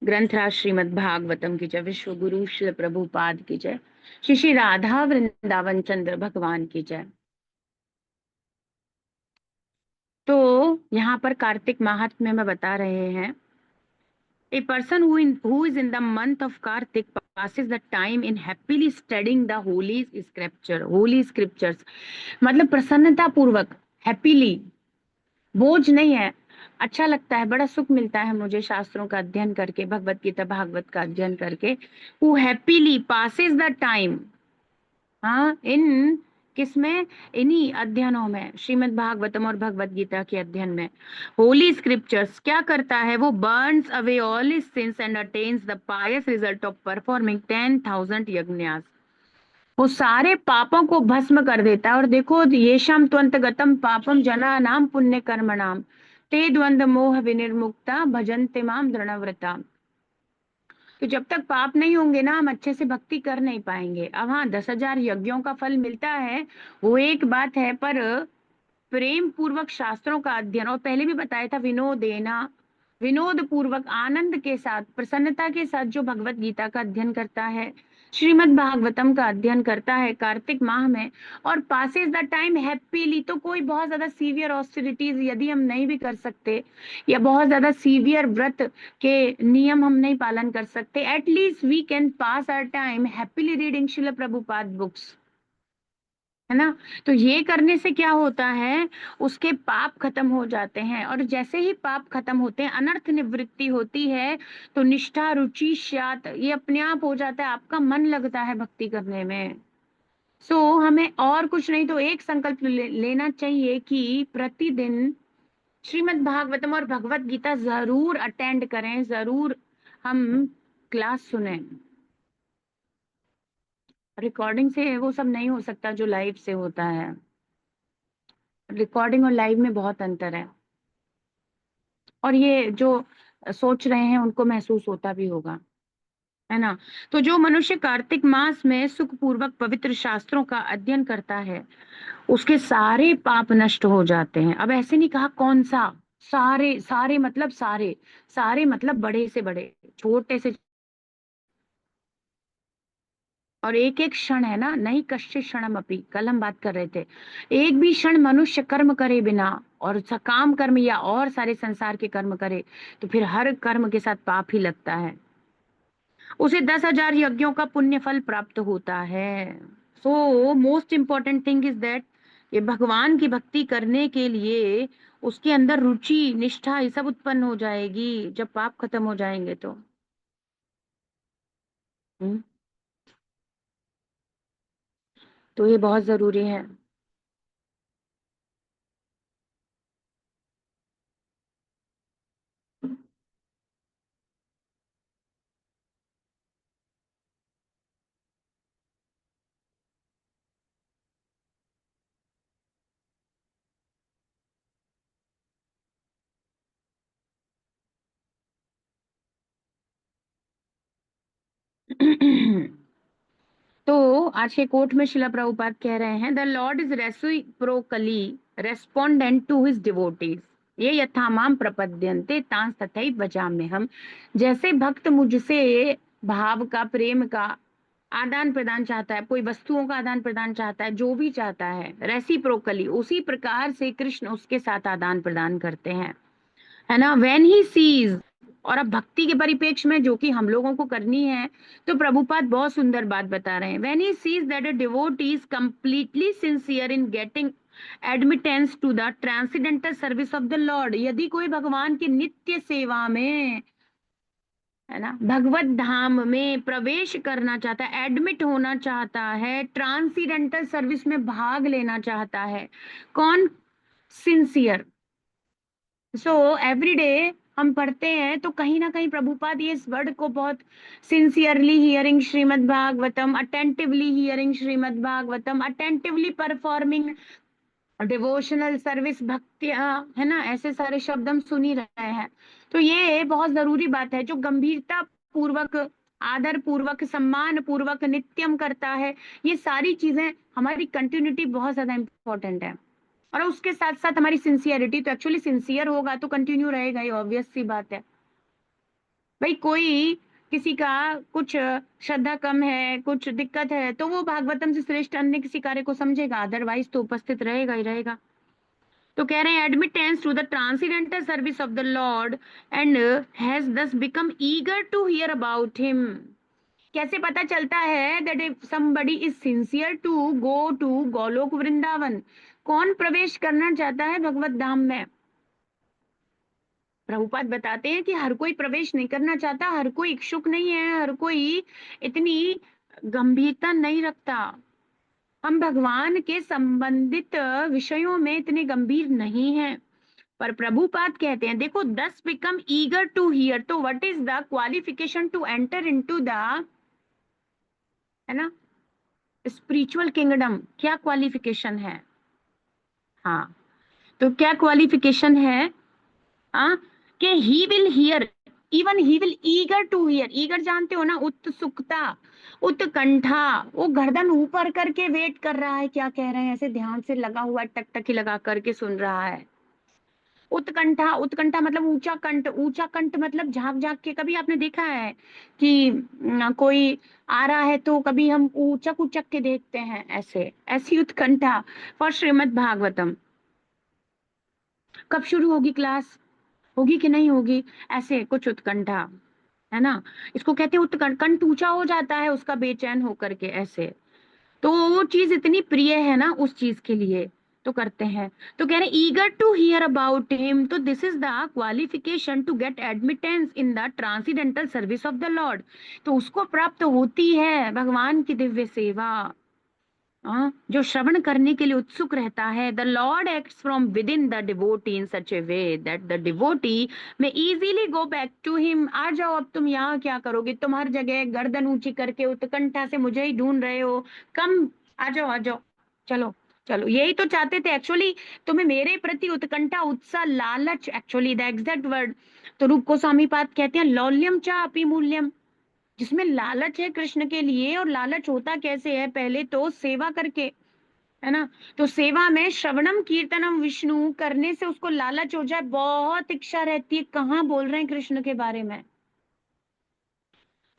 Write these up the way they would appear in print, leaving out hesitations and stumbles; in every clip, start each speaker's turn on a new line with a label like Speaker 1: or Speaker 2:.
Speaker 1: ग्रंथराज श्रीमद् भागवतम की जय। विश्व गुरु श्री प्रभुपाद की जय। श्री श्री राधा वृंदावन चंद्र भगवान की जय। तो यहाँ पर कार्तिक माहात्म्य में बता रहे हैं, A person who is in the month of Kartik passes the time in happily studying the holy scriptures। मतलब प्रसन्नता पूर्वक, हैप्पीली, बोझ नहीं है, अच्छा लगता है, बड़ा सुख मिलता है मुझे शास्त्रों का अध्ययन करके, भगवत गीता भागवत का अध्ययन करके। Who happily passes the time, हाँ, इन किसमें, इन्हीं अध्ययनों में, श्रीमद् भागवतम और भगवत गीता के अध्ययन में। होली स्क्रिप्चर्स क्या करता है वो? Burns away all his sins and attains the pious result of performing 10,000 यज्ञास। वो सारे पापों को भस्म कर देता है। और देखो, येषाम त्वंत गतम पापम जना नाम पुण्य कर्म नाम ते द्वंद्व मोह विनिर्मुक्ता भजन्ते माम दृढ़व्रता। तो जब तक पाप नहीं होंगे ना, हम अच्छे से भक्ति कर नहीं पाएंगे। अब हाँ, 10,000 यज्ञों का फल मिलता है, वो एक बात है, पर प्रेम पूर्वक शास्त्रों का अध्ययन, और पहले भी बताया था, विनोद पूर्वक, आनंद के साथ, प्रसन्नता के साथ जो भगवत गीता का अध्ययन करता है, श्रीमद् भागवतम का अध्ययन करता है कार्तिक माह में, और पासेस द टाइम हैप्पीली। तो कोई बहुत ज्यादा सीवियर ऑस्टेरिटीज यदि हम नहीं भी कर सकते, या बहुत ज्यादा सीवियर व्रत के नियम हम नहीं पालन कर सकते, at least we can pass our time happily reading Srila Prabhupada books, है ना। तो ये करने से क्या होता है, उसके पाप खत्म हो जाते हैं, और जैसे ही पाप खत्म होते हैं, अनर्थ निवृत्ति होती है, तो निष्ठा रुचि स्यात्, ये अपने आप हो जाता है, आपका मन लगता है भक्ति करने में। हमें और कुछ नहीं तो एक संकल्प लेना चाहिए कि प्रतिदिन श्रीमद् भागवतम और भगवत गीता जरूर अटेंड करें, जरूर हम क्लास सुने। रिकॉर्डिंग से वो सब नहीं हो सकता जो लाइव से होता है। रिकॉर्डिंग और लाइव में बहुत अंतर है, और ये जो सोच रहे हैं उनको महसूस होता भी होगा, है ना। तो जो मनुष्य कार्तिक मास में सुख पूर्वक पवित्र शास्त्रों का अध्ययन करता है, उसके सारे पाप नष्ट हो जाते हैं। अब ऐसे नहीं कहा कौन सा, सारे सारे मतलब सारे, सारे मतलब बड़े से बड़े, छोटे से, और एक एक क्षण है ना, नहीं कश्चित् क्षणम अपि, कल हम बात कर रहे थे, एक भी क्षण मनुष्य कर्म करे बिना, और सकाम कर्म या और सारे संसार के कर्म करे, तो फिर हर कर्म के साथ पाप ही लगता है, उसे 10,000 यज्ञों का पुण्य फल प्राप्त होता है। So most important thing is that, ये भगवान की भक्ति करने के लिए उसके अंदर रुचि निष्ठा ये सब उत्पन्न हो जाएगी जब पाप खत्म हो जाएंगे तो। हम्म, तो ये बहुत जरूरी है। तो आज के कोट में शिला प्रभुपाद कह रहे हैं, the lord is reciprocally respondent to his devotees, ये यथामाम प्रपद्यन्ते तांस तथैव भजाम्य हम। जैसे भक्त मुझसे भाव का, प्रेम का आदान प्रदान चाहता है, कोई वस्तुओं का आदान प्रदान चाहता है, जो भी चाहता है रेसिप्रोकली, उसी प्रकार से कृष्ण उसके साथ आदान प्रदान करते हैं, है ना। व्हेन ही सीज, और अब भक्ति के परिपेक्ष में जो कि हम लोगों को करनी है, तो प्रभुपाद बहुत सुंदर बात बता रहे हैं। When he sees that a devotee is completely sincere in getting admittance to the transcendental service of the lord, यदि कोई भगवान की नित्य सेवा में, है ना, भगवत धाम में प्रवेश करना चाहता है, एडमिट होना चाहता है, ट्रांसीडेंटल सर्विस में भाग लेना चाहता है, कौन? सिंसियर। सो एवरी डे हम पढ़ते हैं तो कहीं ना कहीं प्रभुपाद ये इस वर्ड को बहुत, sincerely hearing Srimad Bhagavatam, attentively hearing Srimad Bhagavatam, attentively performing devotional service, भक्तियां, है ना, ऐसे सारे शब्द हम सुन ही रहे हैं। तो ये बहुत जरूरी बात है, जो गंभीरता पूर्वक, आदर पूर्वक, सम्मान पूर्वक नित्यम करता है, ये सारी चीजें, हमारी कंटिन्यूटी बहुत ज्यादा इंपॉर्टेंट है। और उसके साथ साथ हमारी सिंसियरिटी, तो एक्चुअली सिंसियर होगा तो कंटिन्यू रहेगा, ये ऑब्वियस सी बात है। भाई कोई किसी का कुछ श्रद्धा कम है, कुछ दिक्कत है, तो वो भागवतम से श्रेष्ठ अन्य किसी कार्य को समझेगा, अदरवाइज तो उपस्थित रहेगा ही रहेगा। तो कह रहे हैं admittance to the transcendental service of the Lord and has thus become eager to hear about him. कैसे पता चलता है that if somebody is sincere to go to Goloka Vrindavan? कौन प्रवेश करना चाहता है भगवत धाम में? प्रभुपाद बताते हैं कि हर कोई प्रवेश नहीं करना चाहता, हर कोई इच्छुक नहीं है, हर कोई इतनी गंभीरता नहीं रखता। हम भगवान के संबंधित विषयों में इतने गंभीर नहीं हैं। पर प्रभुपाद कहते हैं देखो, 10 बिकम ईगर टू हियर, तो what is the qualification to enter into the, है ना, स्पिरिचुअल किंगडम? क्या क्वालिफिकेशन है? हाँ, तो क्या क्वालिफिकेशन है? हाँ, कि he will hear, even he will eager to hear. Eager जानते हो ना, उत्सुकता, उत्कंठा, वो गर्दन ऊपर करके वेट कर रहा है, क्या कह रहे हैं, ऐसे ध्यान से लगा हुआ, टकटकी लगा करके सुन रहा है। उत्कंठा, उत्कंठा मतलब ऊंचा कंठ, ऊंचा कंठ मतलब झांक झांक के। कभी आपने देखा है कि कोई आ रहा है तो कभी हम ऊंचक ऊंचक के देखते हैं, ऐसे ऐसी उत्कंठा फॉर श्रीमद् भागवतम। कब शुरू होगी क्लास, होगी कि नहीं होगी, ऐसे कुछ उत्कंठा, है ना। इसको कहते हैं उत्कंठ, कंठ ऊंचा हो जाता है उसका बेचैन होकर के, ऐसे। तो वो चीज इतनी प्रिय है ना उस चीज के लिए, तो करते हैं। तो कह रहे eager to hear about him, तो this is the qualification to get admittance in the transcendental service of the Lord. तो उसको प्राप्त होती है भगवान की दिव्य सेवा। जो श्रवण करने के लिए उत्सुक रहता है। The Lord acts from within the devotee in such a way that the devotee may easily go back to him. आ जाओ, अब तुम यहाँ क्या करोगे, तुम हर जगह गर्दन ऊंची करके उत्कंठा से मुझे ही ढूंढ रहे हो, कम आ जाओ, आ जाओ, चलो चलो। यही तो चाहते थे एक्चुअली, तुम्हें मेरे प्रति उत्कंठा, उत्साह, लालच, एक्चुअली द एग्जैक्ट वर्ड। तो रूप गोस्वामी पाद कहते हैं लौल्यम चा अपि मूल्यम, जिसमें लालच है कृष्ण के लिए। और लालच होता कैसे है, पहले तो सेवा करके, है ना। तो सेवा में श्रवणम कीर्तनम विष्णु करने से उसको लालच हो जाए, बहुत इच्छा रहती है, कहाँ बोल रहे हैं कृष्ण के बारे में।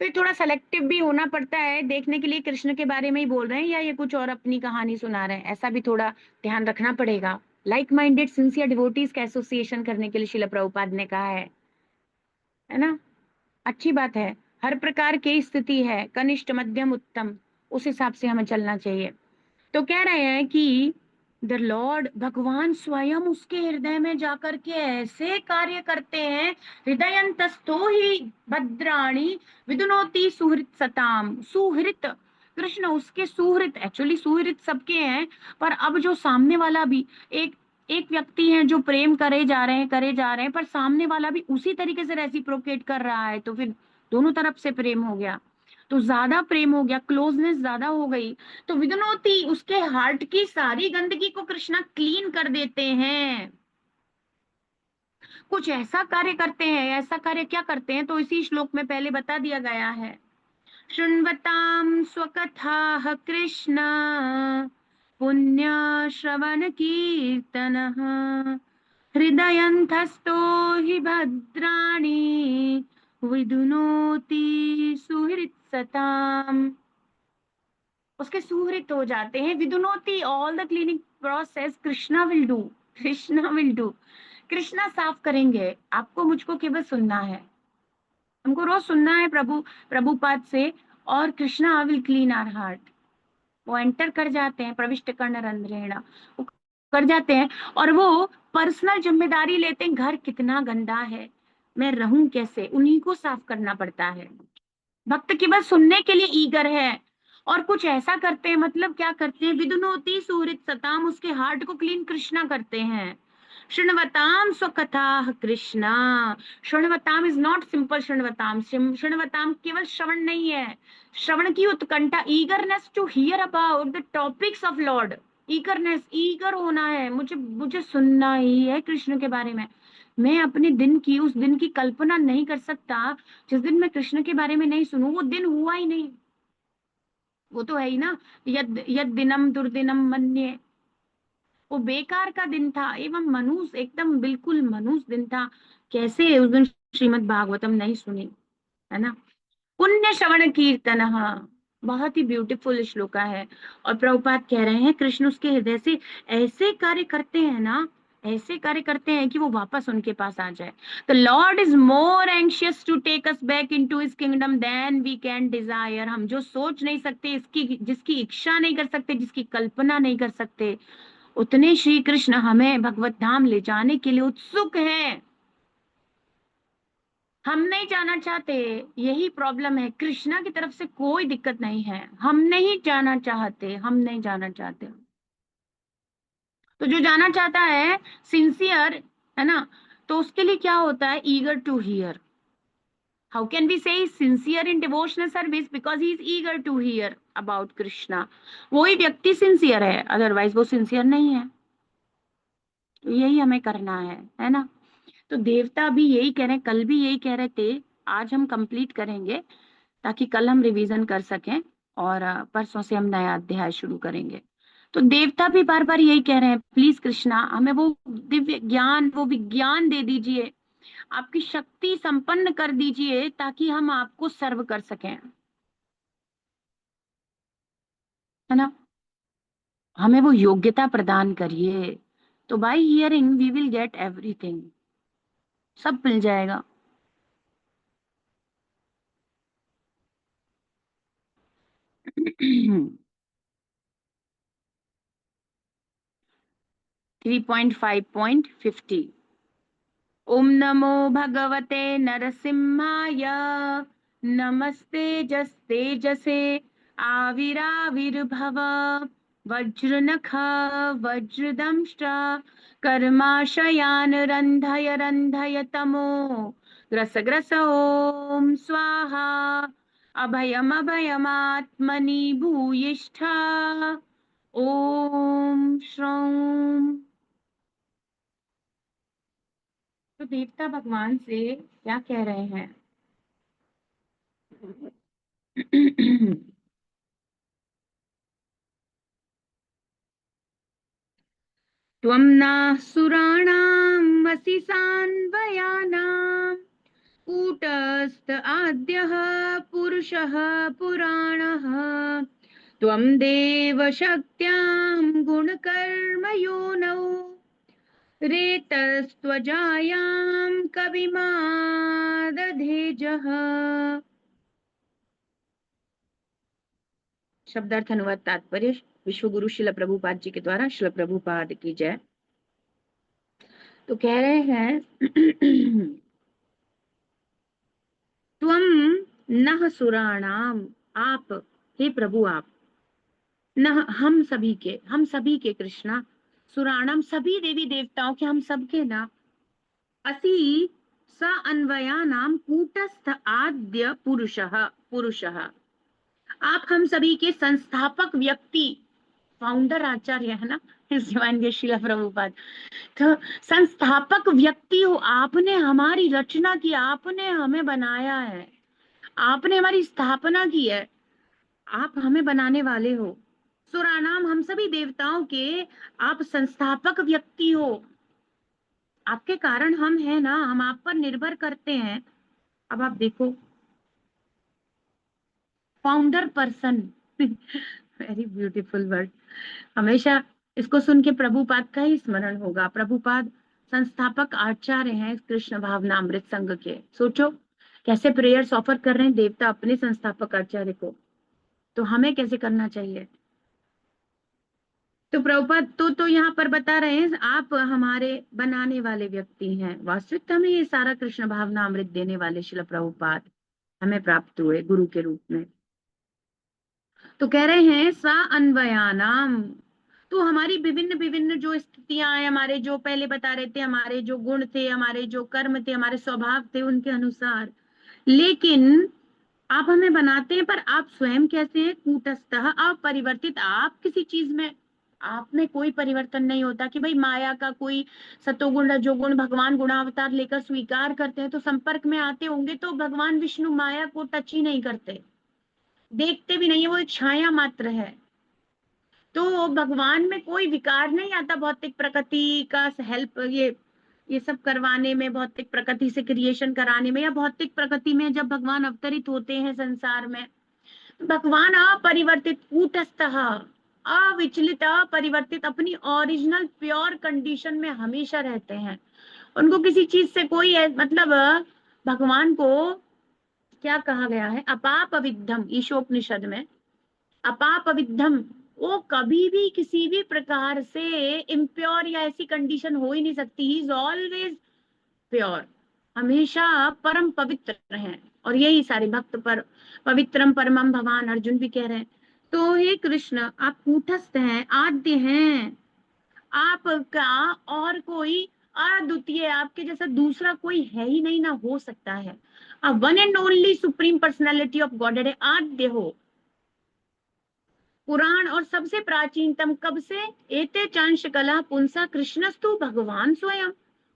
Speaker 1: फिर थोड़ा सेलेक्टिव भी होना पड़ता है देखने के लिए, कृष्ण के बारे में ही बोल रहे हैं या ये कुछ और अपनी कहानी सुना रहे हैं, ऐसा भी थोड़ा ध्यान रखना पड़ेगा। लाइक माइंडेड सिंसियर डिवोटीज का एसोसिएशन करने के लिए शिला प्रभुपाद ने कहा है ना। अच्छी बात है, हर प्रकार की स्थिति है, कनिष्ठ, मध्यम, उत्तम, उस हिसाब से हमें चलना चाहिए। तो कह रहे हैं कि द लॉर्ड, भगवान स्वयं उसके हृदय में जाकर के ऐसे कार्य करते हैं। हृदयंतस्थो ही भद्राणी विदुनोति सुहृत सताम। सुहृत, कृष्ण उसके सुहृत, एक्चुअली सुहृत सबके हैं, पर अब जो सामने वाला भी, एक एक व्यक्ति है जो प्रेम करे जा रहे हैं, करे जा रहे हैं, पर सामने वाला भी उसी तरीके से रेसिप्रोकेट कर रहा है, तो फिर दोनों तरफ से प्रेम हो गया, तो ज्यादा प्रेम हो गया, क्लोजनेस ज्यादा हो गई। तो विदुनोती, उसके हार्ट की सारी गंदगी को कृष्णा क्लीन कर देते हैं। कुछ ऐसा कार्य करते हैं, ऐसा कार्य क्या करते हैं, तो इसी श्लोक में पहले बता दिया गया है। शृण्वतां स्वकथाः कृष्ण पुण्य श्रवण कीर्तनः हृदयंतस्थो हि भद्राणि विदुनोति सुहृत् सताम्। उसके सुहृत हो जाते हैं। विदुनोति, all the cleaning process Krishna will do, Krishna will do, Krishna साफ करेंगे। आपको मुझको केवल सुनना है, हमको रोज सुनना है प्रभुपाद से, और Krishna will clean our heart. वो एंटर कर जाते हैं, प्रविष्ट कर्ण रंध्रेण, वो कर जाते हैं, और वो पर्सनल जिम्मेदारी लेते हैं, घर कितना गंदा है, मैं रहूं कैसे, उन्हीं को साफ करना पड़ता है। भक्त केवल सुनने के लिए ईगर है, और कुछ ऐसा करते हैं, मतलब क्या करते हैं, विदुनोति सुहृत सताम, उसके हार्ट को क्लीन कृष्णा करते हैं। शृण्वताम स्वकथा कृष्णा, शृण्वताम इज नॉट सिंपल शृण्वताम, शृण्वताम केवल श्रवण नहीं है, श्रवण की उत्कंठा, eagerness to hear about the topics of lord. Eagerness, eager होना है, मुझे मुझे सुनना ही है कृष्ण के बारे में। मैं अपने दिन की, उस दिन की कल्पना नहीं कर सकता जिस दिन मैं कृष्ण के बारे में नहीं सुनूं, वो दिन हुआ ही नहीं। वो तो है ही ना, यद यद दिनम दुर्दिनम मन्ये, वो बेकार का दिन था, एवं मनुष्य, एकदम बिल्कुल मनुष्य दिन था। कैसे उस दिन श्रीमद् भागवतम नहीं सुनी, है ना। पुण्य श्रवण कीर्तन, बहुत ही ब्यूटीफुल श्लोका है। और प्रभुपाद कह रहे हैं कृष्ण उसके हृदय से ऐसे कार्य करते हैं ना, ऐसे कार्य करते हैं कि वो वापस उनके पास आ जाए। The lord is more anxious to take us back into his kingdom then we can desire. हम जो सोच नहीं सकते, इसकी जिसकी इच्छा नहीं कर सकते, जिसकी कल्पना नहीं कर सकते, उतने श्री कृष्ण हमें भगवत धाम ले जाने के लिए उत्सुक हैं। हम नहीं जाना चाहते, यही प्रॉब्लम है। कृष्णा की तरफ से कोई दिक्कत नहीं है, हम नहीं जाना चाहते, हम नहीं जाना चाहते। तो जो जाना चाहता है सिंसियर, है ना, तो उसके लिए क्या होता है, eager to hear. How can we say sincere in devotional service, because he is eager to hear about Krishna. वही व्यक्ति सिंसियर है, अदरवाइज वो सिंसियर नहीं है। तो यही हमें करना है ना। तो देवता भी यही कह रहे हैं, कल भी यही कह रहे थे, आज हम कंप्लीट करेंगे ताकि कल हम रिवीजन कर सकें, और परसों से हम नया अध्याय शुरू करेंगे। तो देवता भी बार बार यही कह रहे हैं, प्लीज कृष्णा हमें वो दिव्य ज्ञान, वो विज्ञान दे दीजिए, आपकी शक्ति संपन्न कर दीजिए ताकि हम आपको सर्व कर सकें, है ना। हमें वो योग्यता प्रदान करिए। तो by hearing we will get everything, सब मिल जाएगा। 3.5.50। ओम नमो भगवते नरसिंहाय, नमस्ते जस्ते जसे आविराविर्भव, वज्रनख वज्रदंष्ट कर्माशयान रंधय रंधय तमो ग्रस ग्रस ओम स्वाहा, अभयम अभयमात्मनि भूयिष्ठ ओम श्रौम। तो देवता भगवान से क्या कह रहे हैं? त्वं नासुराणां वसि सान्वयानां, कूटस्थ आद्यः पुरुषः पुराणः, त्वं देव शक्त्यां गुणकर्मयोनौ, रेतस्त्वजायां कविमादधेजः। शब्दार्थ अनुवाद तात्पर्य विश्व गुरु शिल प्रभुपाद जी के द्वारा, शिल प्रभुपाद की जय। तो कह रहे हैं त्वम नः सुराणाम, आप, हे प्रभु आप, नः हम सभी के कृष्णा, सुराणाम सभी देवी देवताओं के, हम सबके ना, असि स अन्वया नाम कूटस्थ आद्य पुरुषः पुरुषः, आप हम सभी के संस्थापक व्यक्ति, फाउंडर आचार्य है ना, शिवानंद शिला प्रभुपाद। तो संस्थापक व्यक्ति हो, आपने हमारी रचना की, आपने हमें बनाया है, आपने हमारी स्थापना की है, आप हमें बनाने वाले हो। सुरानाम हम सभी देवताओं के आप संस्थापक व्यक्ति हो, आपके कारण हम हैं ना, हम आप पर निर्भर करते हैं। अब आप देखो, founder person, very beautiful word. हमेशा इसको सुन के प्रभुपाद का ही स्मरण होगा। प्रभुपाद संस्थापक आचार्य हैं कृष्ण भावना अमृत संघ के। सोचो कैसे प्रेयर्स ऑफर कर रहे हैं देवता अपने संस्थापक आचार्य को, तो हमें कैसे करना चाहिए। तो प्रभुपाद तो यहाँ पर बता रहे हैं आप हमारे बनाने वाले व्यक्ति हैं। वास्तविकता में ये सारा कृष्ण भावना अमृत देने वाले शिल प्रभुपाद हमें प्राप्त हुए गुरु के रूप में। तो कह रहे हैं सा अन्वयानाम, तो हमारी विभिन्न विभिन्न जो स्थितियां हैं, हमारे जो पहले बता रहे थे, हमारे जो गुण थे, हमारे जो कर्म थे, हमारे स्वभाव थे, उनके अनुसार, लेकिन आप हमें बनाते हैं, पर आप स्वयं कैसे हैं, कूटस्थ अपरिवर्तित, आप किसी चीज में, आप में कोई परिवर्तन नहीं होता कि भाई माया का कोई सतोगुण रजोगुण भगवान गुणावतार लेकर स्वीकार करते हैं तो संपर्क में आते होंगे, तो भगवान विष्णु माया को टच ही नहीं करते, देखते भी नहीं है, वो एक छाया मात्र है। तो भगवान में कोई विकार नहीं आता, भौतिक प्रकृति का हेल्प, ये ये सब करवाने में, भौतिक प्रकृति से क्रिएशन कराने में, या भौतिक प्रकृति में जब भगवान अवतरित होते हैं संसार में, भगवान अपरिवर्तित कूटस्थः, अविचलित अपरिवर्तित अपनी ओरिजिनल प्योर कंडीशन में हमेशा रहते हैं। उनको किसी चीज से कोई मतलब, भगवान को क्या कहा गया है, अपाप विद्धम, ईशोपनिषद में, अपाप विद्धम, वो कभी भी किसी भी प्रकार से इम्प्योर या ऐसी कंडीशन हो ही नहीं सकती। ही इज ऑलवेज प्योर, हमेशा परम पवित्र हैं। और यही सारे भक्त पर पवित्रम परमम भगवान अर्जुन भी कह रहे हैं। तो हे कृष्ण, आप कूटस्थ हैं, आद्य हैं, आपका और कोई अद्वितीय, आपके जैसा दूसरा कोई है ही नहीं, ना हो सकता है। आप one and only supreme personality of God है, आद्य हो। पुराण और सबसे प्राचीनतम कब से, एते चांश कला पुंसा कृष्णस्तु भगवान स्वयं,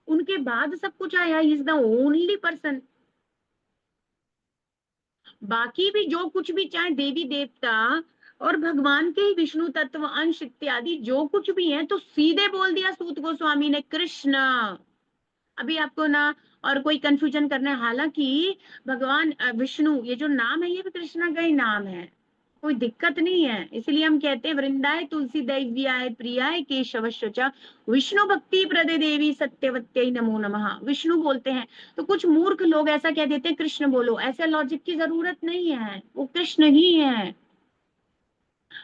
Speaker 1: उनके बाद सब कुछ आया। Is the only person. बाकी भी जो कुछ भी, चाहे देवी देवता और भगवान के ही विष्णु तत्व अंश इत्यादि जो कुछ भी है, तो सीधे बोल दिया सूत गोस्वामी ने, कृष्ण। अभी आपको ना और कोई कंफ्यूजन करना है, हालांकि भगवान विष्णु, ये जो नाम है ये भी कृष्णा का ही नाम है, कोई दिक्कत नहीं है। इसलिए हम कहते हैं वृंदाय तुलसी दैव्याय प्रियाय केशवश्च च विष्णु भक्ति प्रदे देवी सत्यवत्यै नमो नमः, विष्णु बोलते हैं। तो कुछ मूर्ख लोग ऐसा कह देते हैं कृष्ण बोलो, ऐसे लॉजिक की जरूरत नहीं है, वो कृष्ण ही है।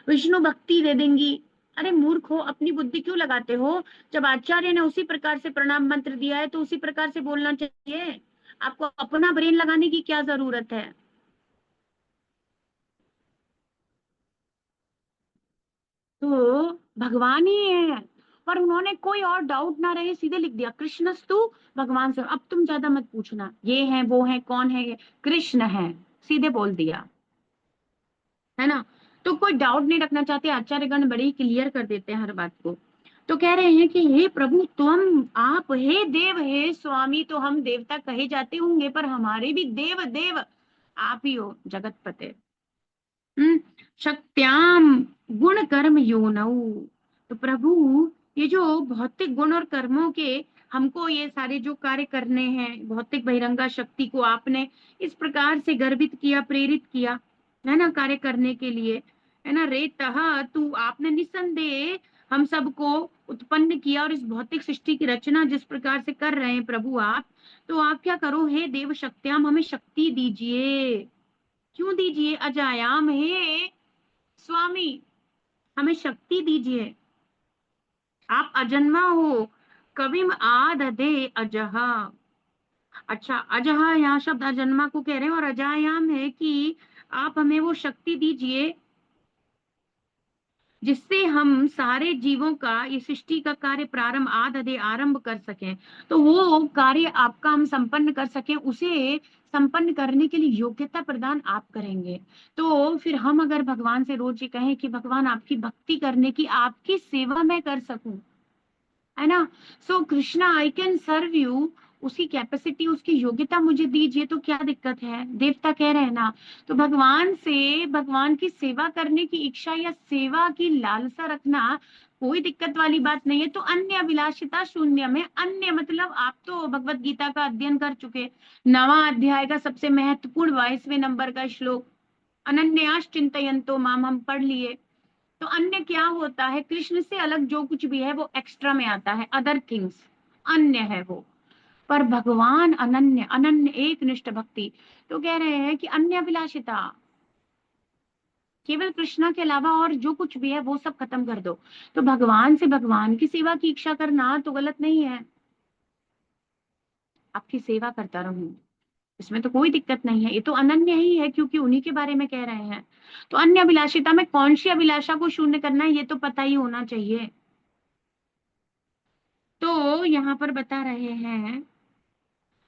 Speaker 1: विष्णु भक्ति दे देंगी, अरे मूर्ख हो, अपनी बुद्धि क्यों लगाते हो? जब आचार्य ने उसी प्रकार से प्रणाम मंत्र दिया है तो उसी प्रकार से बोलना चाहिए, आपको अपना ब्रेन लगाने की क्या जरूरत है? तो भगवान ही है, पर उन्होंने कोई और डाउट ना रहे सीधे लिख दिया कृष्णस्तु भगवान से। अब तुम ज्यादा मत पूछना ये है वो है कौन है, ये कृष्ण है, सीधे बोल दिया, है ना। तो कोई डाउट नहीं रखना चाहते, आचार्यगण बड़े ही क्लियर कर देते हैं हर बात को। तो कह रहे हैं कि हे प्रभु तुम, आप हे देव हे स्वामी, तो हम देवता कहे जाते होंगे, पर हमारे भी देव देव आप ही हो, जगतपते। शक्त्याम गुण कर्म योनौ, तो प्रभु ये जो भौतिक गुण और कर्मों के, हमको ये सारे जो कार्य करने हैं, भौतिक बहिरंगा शक्ति को आपने इस प्रकार से गर्वित किया, प्रेरित किया, है ना, कार्य करने के लिए, है ना। रेतः तू, आपने निसंदेह हम सबको उत्पन्न किया, और इस भौतिक सृष्टि की रचना जिस प्रकार से कर रहे हैं प्रभु आप, तो आप क्या करो, हे देव शक्त्याम, हमें शक्ति दीजिए। क्यों दीजिए? अजायाम, हे स्वामी हमें शक्ति दीजिए, आप अजन्मा हो। कविम आददे अजहा, अच्छा अजहा यहाँ शब्द अजन्मा को कह रहे हैं, और अजायाम है कि आप हमें वो शक्ति दीजिए जिससे हम सारे जीवों का, ये सृष्टि का कार्य प्रारंभ आददे आरंभ कर सकें। तो वो कार्य आपका हम संपन्न कर सकें, उसे संपन्न करने के लिए योग्यता प्रदान आप करेंगे। तो फिर हम अगर भगवान से रोज ये कहें कि भगवान आपकी भक्ति करने की, आपकी सेवा मैं कर सकूं, है ना, so Krishna I can serve you, उसकी कैपेसिटी, उसकी योग्यता मुझे दीजिए, तो क्या दिक्कत है? देवता कह रहे हैं ना। तो भगवान से भगवान की सेवा करने की इच्छा या सेवा की लालसा रखना कोई दिक्कत वाली बात नहीं है। तो अन्य अभिलाषिता शून्य में, अन्य मतलब आप तो भगवत गीता का अध्ययन कर चुके, 9वां अध्याय का सबसे महत्वपूर्ण 22वें नंबर का श्लोक, अनन्यास चिंतयन्तो माम, हम पढ़ लिए। तो अन्य क्या होता है? कृष्ण से अलग जो कुछ भी है वो एक्स्ट्रा में आता है, अदर थिंग्स, अन्य है वो। पर भगवान अनन्य, अनन्य एक निष्ठ भक्ति। तो कह रहे हैं कि अन्य अभिलाषिता, केवल कृष्णा के अलावा और जो कुछ भी है वो सब खत्म कर दो। तो भगवान से भगवान की सेवा की इच्छा करना तो गलत नहीं है, आपकी सेवा करता रहूं, इसमें तो कोई दिक्कत नहीं है, ये तो अनन्य ही है क्योंकि उन्हीं के बारे में कह रहे हैं। तो अन्य अभिलाषिता में कौन सी अभिलाषा को शून्य करना है ये तो पता ही होना चाहिए। तो यहाँ पर बता रहे हैं,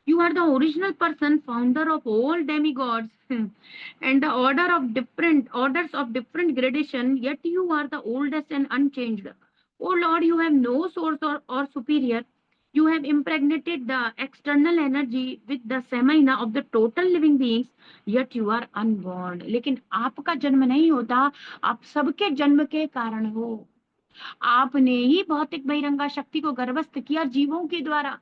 Speaker 1: you are the original person, founder of all demigods and the orders of different gradation, yet you are the oldest and unchanged. Oh Lord, you have no source or superior. You have impregnated the external energy with the semina of the total living beings, yet you are unborn. लेकिन आपका जन्म नहीं होता, आप सबके जन्म के कारण हो। आपने ही भौतिक बहिरंगा शक्ति को गर्भस्थ किया जीवों के द्वारा,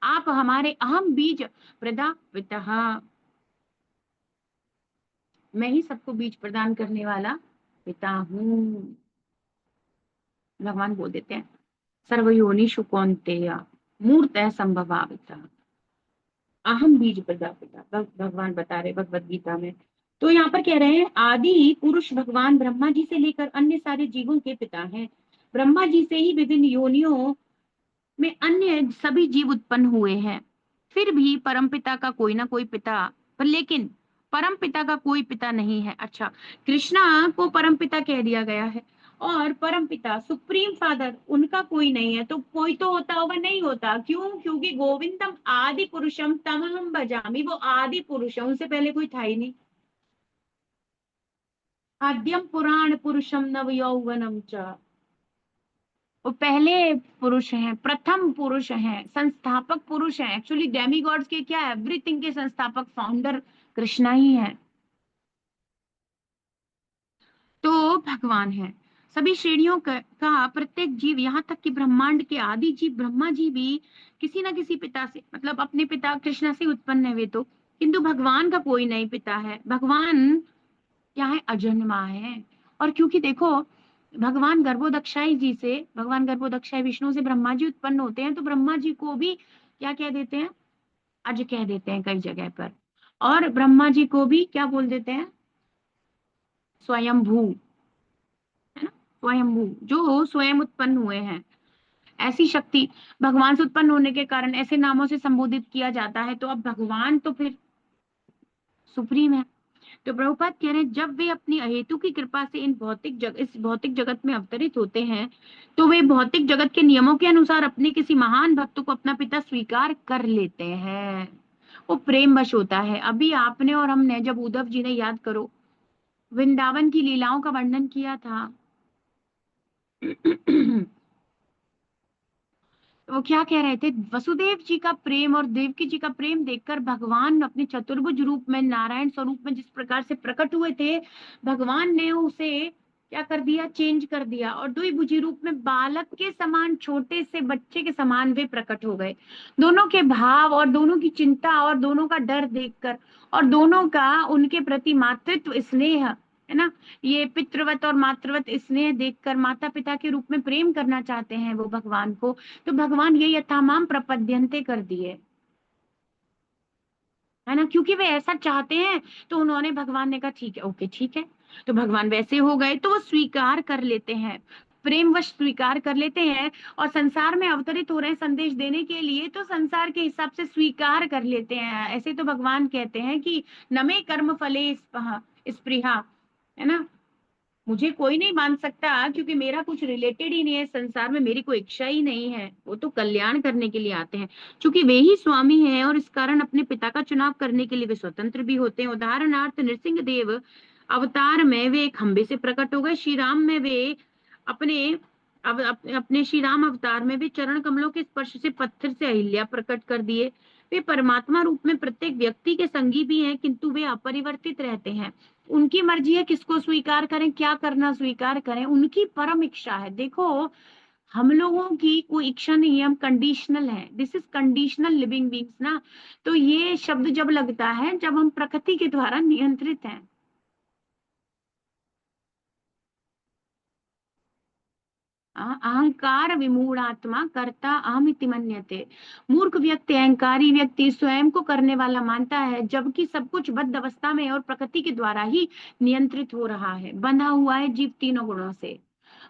Speaker 1: आप हमारे अहम बीज प्रदापितः, मैं ही सबको बीज प्रदान करने वाला पिता हूँ। भगवान बोल देते हैं सर्वयोनिषु कौन्तेय मूर्तः संभवामिता, अहम बीज प्रदापिता, भगवान बता रहे भगवत गीता में। तो यहाँ पर कह रहे हैं आदि पुरुष भगवान ब्रह्मा जी से लेकर अन्य सारे जीवों के पिता हैं। ब्रह्मा जी से ही विभिन्न योनियों में अन्य सभी जीव उत्पन्न हुए हैं। फिर भी परमपिता का कोई ना कोई पिता, पर लेकिन परमपिता का कोई पिता नहीं है। अच्छा, कृष्णा को परमपिता कह दिया गया है, और परमपिता सुप्रीम फादर उनका कोई नहीं है, तो कोई तो होता होगा, नहीं होता। क्यों? क्योंकि गोविंदम आदि पुरुषम तमहम भजामि, वो आदि पुरुष है, उनसे पहले कोई था ही नहीं। आद्यम पुराण पुरुषम नव यौवनम च, वो पहले पुरुष हैं, प्रथम पुरुष हैं, संस्थापक पुरुष हैं। एक्चुअली डेमी गॉड्स के क्या, एवरीथिंग के संस्थापक फाउंडर कृष्णा ही है। तो भगवान है सभी श्रेणियों का प्रत्येक जीव, यहाँ तक कि ब्रह्मांड के आदि जीव ब्रह्मा जी भी किसी ना किसी पिता से, मतलब अपने पिता कृष्णा से उत्पन्न है वे तो, किंतु भगवान का कोई नहीं पिता है। भगवान क्या है? अजन्मा है। और क्योंकि देखो भगवान गर्भोदक्षाई जी से, भगवान गर्भोदक्षाई विष्णु से ब्रह्मा जी उत्पन्न होते हैं, तो ब्रह्मा जी को भी क्या कह देते हैं? अज कह देते हैं कई जगह पर। और ब्रह्मा जी को भी क्या बोल देते हैं? स्वयंभू, है ना? स्वयंभू, जो स्वयं उत्पन्न हुए हैं। ऐसी शक्ति भगवान से उत्पन्न होने के कारण ऐसे नामों से संबोधित किया जाता है। तो अब भगवान तो फिर सुप्रीम है। तो प्रभुपाद कह रहे हैं जब वे अपनी अहेतु की कृपा से इस भौतिक जगत में अवतरित होते हैं, तो वे भौतिक जगत के नियमों के अनुसार अपने किसी महान भक्त को अपना पिता स्वीकार कर लेते हैं। वो प्रेम वश होता है। अभी आपने और हमने, जब उद्धव जी ने, याद करो, वृंदावन की लीलाओं का वर्णन किया था वो क्या कह रहे थे? वसुदेव जी का प्रेम और देवकी जी का प्रेम देखकर भगवान अपने चतुर्भुज रूप में, नारायण स्वरूप में जिस प्रकार से प्रकट हुए थे, भगवान ने उसे क्या कर दिया? चेंज कर दिया, और द्विभुजी रूप में बालक के समान, छोटे से बच्चे के समान वे प्रकट हो गए। दोनों के भाव और दोनों की चिंता और दोनों का डर देखकर, और दोनों का उनके प्रति मातृत्व स्नेह, है ना, ये पितृवत और मातृवत स्नेह देखकर माता पिता के रूप में प्रेम करना चाहते हैं वो भगवान को। तो भगवान ये यथामाम प्रपद्यन्ते कर दिए, है ना, क्योंकि वे ऐसा चाहते हैं। तो उन्होंने, भगवान ने कहा ठीक है, ओके ठीक है। तो भगवान वैसे हो गए, तो वो स्वीकार कर लेते हैं, प्रेमवश स्वीकार कर लेते हैं। और संसार में अवतरित हो रहे हैं संदेश देने के लिए, तो संसार के हिसाब से स्वीकार कर लेते हैं। ऐसे तो भगवान कहते हैं कि नमे कर्म फले स्पृहा, है ना, मुझे कोई नहीं मान सकता, क्योंकि मेरा कुछ रिलेटेड ही नहीं है संसार में, मेरी कोई इच्छा ही नहीं है। वो तो कल्याण करने के लिए आते हैं, क्योंकि वे ही स्वामी हैं, और इस कारण अपने पिता का चुनाव करने के लिए वे स्वतंत्र भी होते हैं। उदाहरणार्थ नृसिंह देव अवतार में वे खंबे से प्रकट हो गए। श्री राम में वे अपने अपने श्री राम अवतार में वे चरण कमलों के स्पर्श से पत्थर से अहिल्या प्रकट कर दिए। वे परमात्मा रूप में प्रत्येक व्यक्ति के संगी भी हैं, किंतु वे अपरिवर्तित रहते हैं। उनकी मर्जी है किसको स्वीकार करें, क्या करना स्वीकार करें, उनकी परम इच्छा है। देखो हम लोगों की कोई इच्छा नहीं है, हम कंडीशनल है। This is conditional living beings ना। तो ये शब्द जब लगता है जब हम प्रकृति के द्वारा नियंत्रित हैं। अहंकार विमूढ़ात्मा कर्ता अहम इति मन्यते। मूर्ख व्यक्ति, अहंकारी व्यक्ति स्वयं को करने वाला मानता है, जबकि सब कुछ बद्ध अवस्था में और प्रकृति के द्वारा ही नियंत्रित हो रहा है। बंधा हुआ है जीव तीनों गुणों से।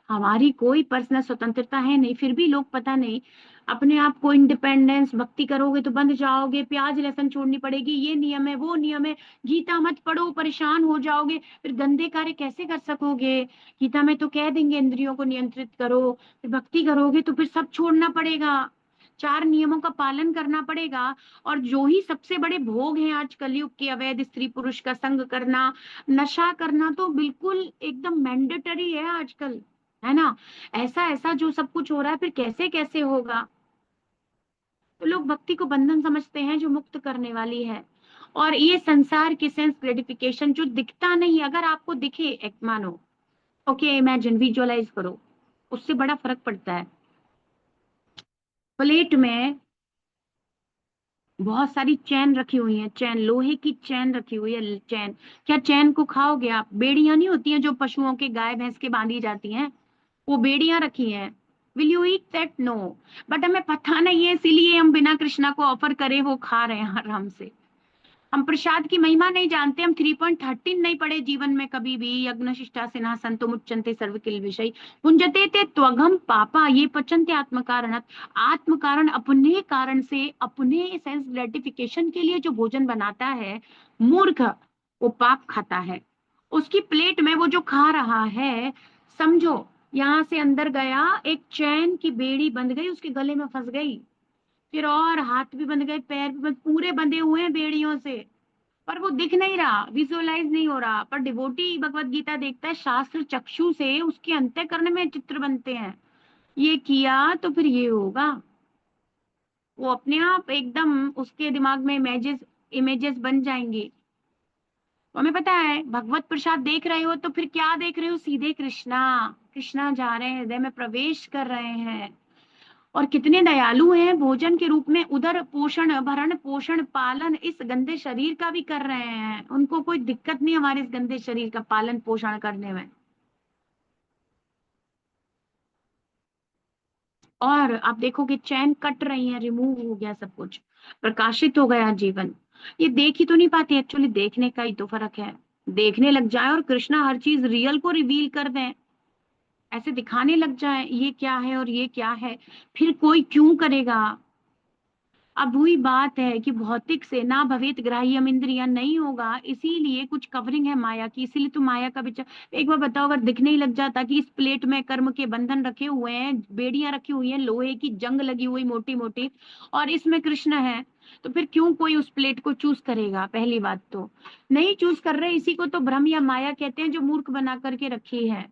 Speaker 1: हमारी कोई पर्सनल स्वतंत्रता है नहीं, फिर भी लोग पता नहीं अपने आप को इंडिपेंडेंस, भक्ति करोगे तो बंध जाओगे, प्याज लहसुन छोड़नी पड़ेगी, ये नियम है वो नियम है, गीता मत पढ़ो परेशान हो जाओगे, फिर गंदे कार्य कैसे कर सकोगे? गीता में तो कह देंगे इंद्रियों को नियंत्रित करो, फिर भक्ति करोगे तो फिर सब छोड़ना पड़ेगा, चार नियमों का पालन करना पड़ेगा। और जो ही सबसे बड़े भोग हैं आज कलयुग के, अवैध स्त्री पुरुष का संग करना, नशा करना, तो बिल्कुल एकदम मैंडेटरी है आजकल, है ना। ऐसा ऐसा जो सब कुछ हो रहा है, फिर कैसे कैसे होगा? तो लोग भक्ति को बंधन समझते हैं जो मुक्त करने वाली है। और ये संसार की सेंस ग्रेटिफिकेशन जो दिखता नहीं, अगर आपको दिखे, एक मानो, ओके, इमेजिन, विजुअलाइज करो, उससे बड़ा फर्क पड़ता है। प्लेट में बहुत सारी चैन रखी हुई है, चैन, लोहे की चैन रखी हुई है, चैन। क्या चैन को खाओगे आप? बेड़ियां नहीं होती हैं जो पशुओं के, गाय भैंस के बांधी जाती हैं, वो बेड़ियां रखी हैं। Will you eat that? No. But हमें पता नहीं है, इसीलिए हम बिना कृष्णा को ऑफर करे वो खा रहे हैं आराम से। हम प्रसाद की महिमा नहीं जानते, हम 3.13 नहीं पढ़े जीवन में कभी भी, यज्ञ शिष्टा सिन्हा संतो मुच्यन्ते सर्व किल विषय पुंजते ते त्वघम पापा ये पचन्ते आत्म कारणत। आत्म कारण, अपने कारण से, अपने सेंस ग्रेटिफिकेशन के लिए जो भोजन बनाता है मूर्ख, वो पाप खाता है। उसकी प्लेट में वो जो खा रहा है, समझो यहाँ से अंदर गया, एक चैन की बेड़ी बंध गई, उसके गले में फंस गई, फिर और हाथ भी बंध गए, पैर भी पूरे बंधे हुए हैं बेड़ियों से, पर वो दिख नहीं रहा, विजुअलाइज नहीं हो रहा। पर डिवोटी भगवत गीता देखता है, शास्त्र चक्षु से उसके अंतःकरण में चित्र बनते हैं, ये किया तो फिर ये होगा। वो अपने आप एकदम उसके दिमाग में इमेजेस इमेजेस बन जाएंगी। तो हमें पता है भगवत प्रसाद देख रहे हो तो फिर क्या देख रहे हो? सीधे कृष्णा, कृष्णा जा रहे हैं, हृदय में प्रवेश कर रहे हैं। और कितने दयालु हैं, भोजन के रूप में उदर पोषण, भरण पोषण, पालन इस गंदे शरीर का भी कर रहे हैं। उनको कोई दिक्कत नहीं हमारे इस गंदे शरीर का पालन पोषण करने में। और आप देखोगे चैन कट रही है, रिमूव हो गया सब कुछ, प्रकाशित हो गया जीवन। ये देख ही तो नहीं पाते, एक्चुअली देखने का ही तो फर्क है। देखने लग जाए और कृष्णा हर चीज रियल को रिवील कर दें, ऐसे दिखाने लग जाए ये क्या है और ये क्या है, फिर कोई क्यों करेगा? अब वही बात है कि भौतिक से ना भवेत ग्राह्यम इंद्रिया नहीं होगा, इसीलिए कुछ कवरिंग है माया की, इसीलिए तो माया का विचार। एक बार बताओ, अगर दिखने ही लग जाता कि इस प्लेट में कर्म के बंधन रखे हुए हैं, बेड़ियां रखी हुई हैं, लोहे की जंग लगी हुई मोटी मोटी, और इसमें कृष्ण है, तो फिर क्यों कोई उस प्लेट को चूज करेगा? पहली बात तो नहीं चूज कर रहे, इसी को तो भ्रम या माया कहते हैं, जो मूर्ख बना करके रखी है।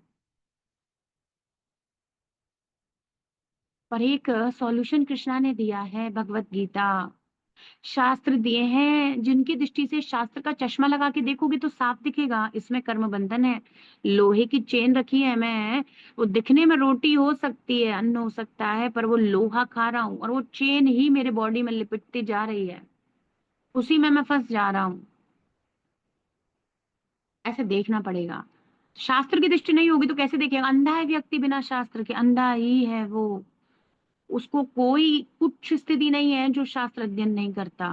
Speaker 1: पर एक सॉल्यूशन कृष्णा ने दिया है, भगवत गीता, शास्त्र दिए हैं, जिनकी दृष्टि से शास्त्र का चश्मा लगा के देखोगे तो साफ दिखेगा, इसमें कर्म बंधन है। लोहे की चेन रखी है मैं, वो दिखने में रोटी हो सकती है, अन्न हो सकता है, पर वो लोहा खा रहा हूं, और वो चेन ही मेरे बॉडी में लिपटती जा रही है, उसी में मैं फंस जा रहा हूं। ऐसे देखना पड़ेगा। शास्त्र की दृष्टि नहीं होगी तो कैसे देखेगा? अंधा है व्यक्ति, बिना शास्त्र के अंधा ही है वो। उसको कोई कुछ स्थिति नहीं है जो शास्त्र अध्ययन नहीं करता।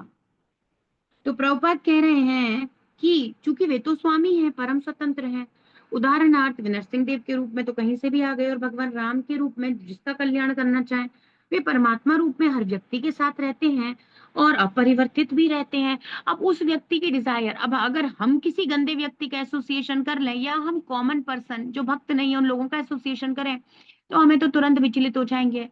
Speaker 1: तो प्रभुपाद कह रहे हैं कि चूंकि वे तो स्वामी हैं, परम स्वतंत्र हैं, उदाहरणार्थ वे नरसिंह देव के रूप में तो कहीं से भी आ गए, और भगवान राम के रूप में जिसका कल्याण करना चाहें, वे परमात्मा रूप में हर व्यक्ति के साथ रहते हैं और अपरिवर्तित भी रहते हैं। अब उस व्यक्ति की डिजायर, अब अगर हम किसी गंदे व्यक्ति का एसोसिएशन कर लें, या हम कॉमन पर्सन जो भक्त नहीं है उन लोगों का एसोसिएशन करें, तो हमें तो तुरंत विचलित हो जाएंगे।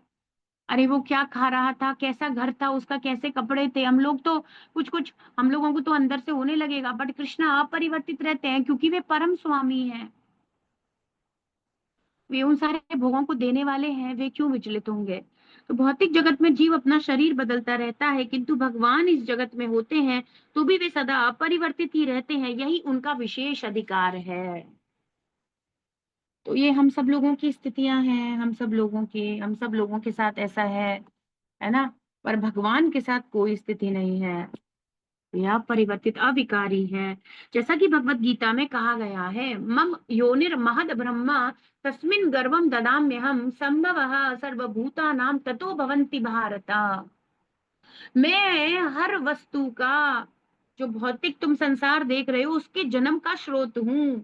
Speaker 1: अरे वो क्या खा रहा था, कैसा घर था उसका, कैसे कपड़े थे, हम लोग तो कुछ कुछ, हम लोगों को तो अंदर से होने लगेगा। बट कृष्णा अपरिवर्तित रहते हैं, क्योंकि वे परम स्वामी हैं, वे उन सारे भोगों को देने वाले हैं, वे क्यों विचलित होंगे? तो भौतिक जगत में जीव अपना शरीर बदलता रहता है, किंतु भगवान इस जगत में होते हैं तो भी वे सदा अपरिवर्तित ही रहते हैं, यही उनका विशेष अधिकार है। तो ये हम सब लोगों की स्थितियां हैं, हम सब लोगों के साथ ऐसा है ना? पर भगवान के साथ कोई स्थिति नहीं है, यह परिवर्तित अविकारी है। जैसा कि भगवत गीता में कहा गया है, मम योनिर महद ब्रह्मा तस्मिन गर्भम ददाम्यहम संभवः सर्वभूतानां ततो भवन्ति भारत। मैं हर वस्तु का, जो भौतिक तुम संसार देख रहे हो, उसके जन्म का स्रोत हूँ।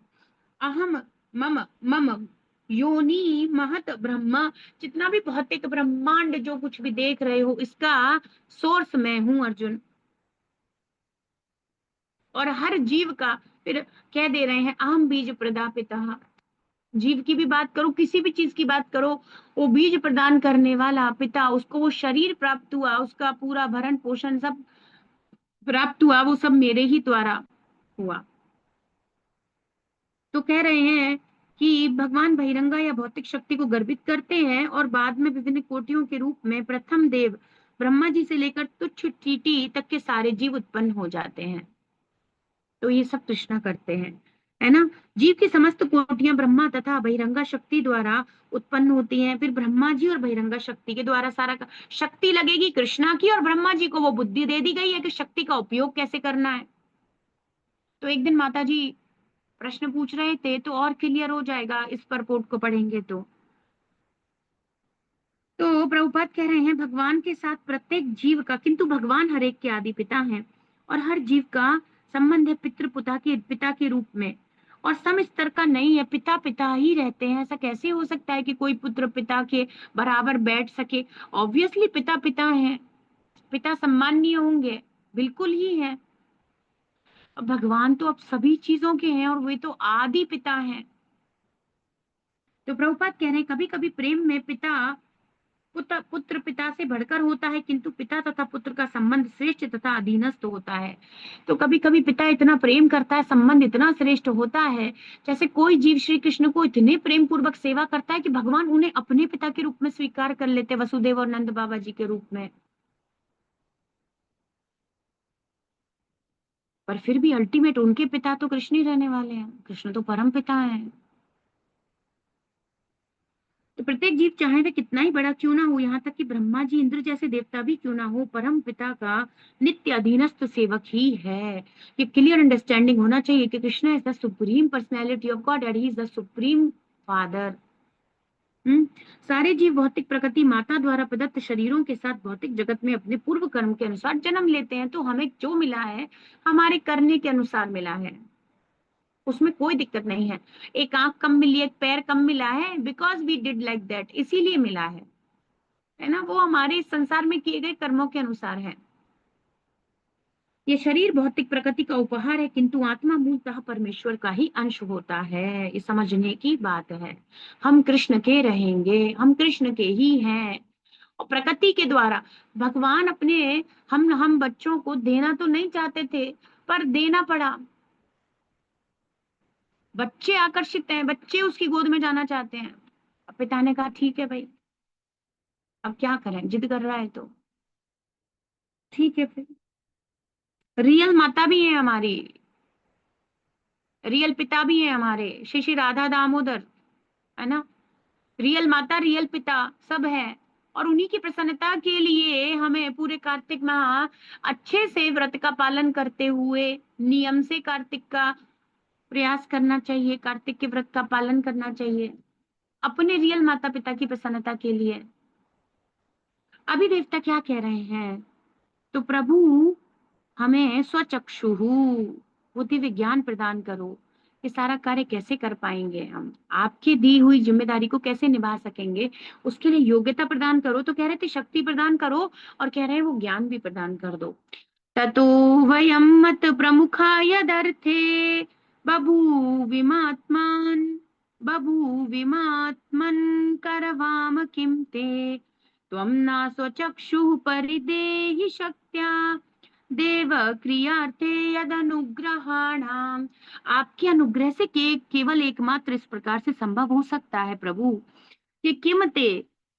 Speaker 1: अहम मम मम योनि महत ब्रह्मा, जितना भी भौतिक ब्रह्मांड जो कुछ भी देख रहे हो, इसका सोर्स मैं हूँ अर्जुन। और हर जीव का, फिर कह दे रहे हैं अहम बीज प्रदापिता। जीव की भी बात करो, किसी भी चीज की बात करो, वो बीज प्रदान करने वाला पिता, उसको वो शरीर प्राप्त हुआ, उसका पूरा भरण पोषण सब प्राप्त हुआ, वो सब मेरे ही द्वारा हुआ। तो कह रहे हैं कि भगवान बहिरंगा या भौतिक शक्ति को गर्वित करते हैं, और बाद में विभिन्न कोटियों के रूप में प्रथम देव ब्रह्मा जी से लेकर तुच्छ चींटी तक के सारे जीव उत्पन्न हो जाते हैं। तो ये सब कृष्णा करते हैं। है ना। जीव की समस्त कोटियां ब्रह्मा तथा बहिरंगा शक्ति द्वारा उत्पन्न होती हैं। फिर ब्रह्मा जी और बहिरंगा शक्ति के द्वारा सारा शक्ति लगेगी कृष्णा की, और ब्रह्मा जी को वो बुद्धि दे दी गई है कि शक्ति का उपयोग कैसे करना है। तो एक दिन माता जी प्रश्न पूछ रहे थे, तो और क्लियर हो जाएगा इस परपोर्ट को पढ़ेंगे तो प्रभुपाद कह रहे हैं भगवान के साथ प्रत्येक जीव का, किंतु भगवान हर एक के आदि पिता हैं और हर जीव का संबंध है पिता के रूप में, और सम स्तर का नहीं है। पिता पिता ही रहते हैं। ऐसा कैसे हो सकता है कि कोई पुत्र पिता के बराबर बैठ सके? ऑब्वियसली पिता पिता हैं, पिता सम्माननीय होंगे, बिल्कुल ही है। अब भगवान तो अब सभी चीजों के हैं और वे तो आदि पिता हैं। तो प्रभुपाद कह रहे हैं कभी कभी प्रेम में पुत्र पिता से बढ़कर होता है, किंतु पिता तथा पुत्र का संबंध श्रेष्ठ तथा अधीनस्थ होता है। तो कभी कभी पिता इतना प्रेम करता है, संबंध इतना श्रेष्ठ होता है, जैसे कोई जीव श्री कृष्ण को इतने प्रेम पूर्वक सेवा करता है कि भगवान उन्हें अपने पिता के रूप में स्वीकार कर लेते, वसुदेव और नंद बाबा जी के रूप में। पर फिर भी अल्टीमेट उनके पिता तो कृष्ण ही रहने वाले हैं, कृष्ण तो परम पिता है। तो प्रत्येक जीव चाहे वह कितना ही बड़ा क्यों ना हो, यहाँ तक कि ब्रह्मा जी इंद्र जैसे देवता भी क्यों ना हो, परम पिता का नित्य अधीनस्थ सेवक ही है। ये क्लियर अंडरस्टैंडिंग होना चाहिए कि Krishna is the supreme personality of God and he is the supreme father. सारे जीव भौतिक प्रकृति माता द्वारा प्रदत्त शरीरों के साथ भौतिक जगत में अपने पूर्व कर्म के अनुसार जन्म लेते हैं। तो हमें जो मिला है हमारे करने के अनुसार मिला है, उसमें कोई दिक्कत नहीं है। एक आंख कम मिली, एक पैर कम मिला है, because we did like that, इसीलिए मिला है ना। वो हमारे इस संसार में किए गए कर्मों के अनुसार है। ये शरीर भौतिक प्रकृति का उपहार है, किंतु आत्मा मूलतः परमेश्वर का ही अंश होता है। ये समझने की बात है। हम कृष्ण के रहेंगे, हम कृष्ण के ही हैं। और प्रकृति के द्वारा भगवान अपने, हम बच्चों को देना तो नहीं चाहते थे, पर देना पड़ा। बच्चे आकर्षित हैं, बच्चे उसकी गोद में जाना चाहते हैं। अब पिता ने कहा ठीक है भाई, अब क्या करें, जिद कर रहा है तो ठीक है फिर। रियल माता भी है हमारी, रियल पिता भी है हमारे, श्री श्री राधा दामोदर, है ना। रियल माता रियल पिता सब है। और उन्हीं की प्रसन्नता के लिए हमें पूरे कार्तिक माह अच्छे से व्रत का पालन करते हुए नियम से कार्तिक का प्रयास करना चाहिए, कार्तिक के व्रत का पालन करना चाहिए अपने रियल माता पिता की प्रसन्नता के लिए। अभी देवता क्या कह रहे हैं? तो प्रभु हमें स्वचक्षु बुद्धि विज्ञान प्रदान करो। ये सारा कार्य कैसे कर पाएंगे हम, आपकी दी हुई जिम्मेदारी को कैसे निभा सकेंगे, उसके लिए योग्यता प्रदान करो। तो कह रहे थे शक्ति प्रदान करो, और कह रहे हैं वो ज्ञान भी प्रदान कर दो। ततो वयं मत प्रमुखा यदर्थे बभूविमात्मन् करवाम किं ते त्वं न स्वचक्षुः परिदेहि शक्त्या देव क्रियार्थे यद अनुग्रहाणाम। आपके अनुग्रह से केवल एकमात्र इस प्रकार से संभव हो सकता है प्रभु कि किमते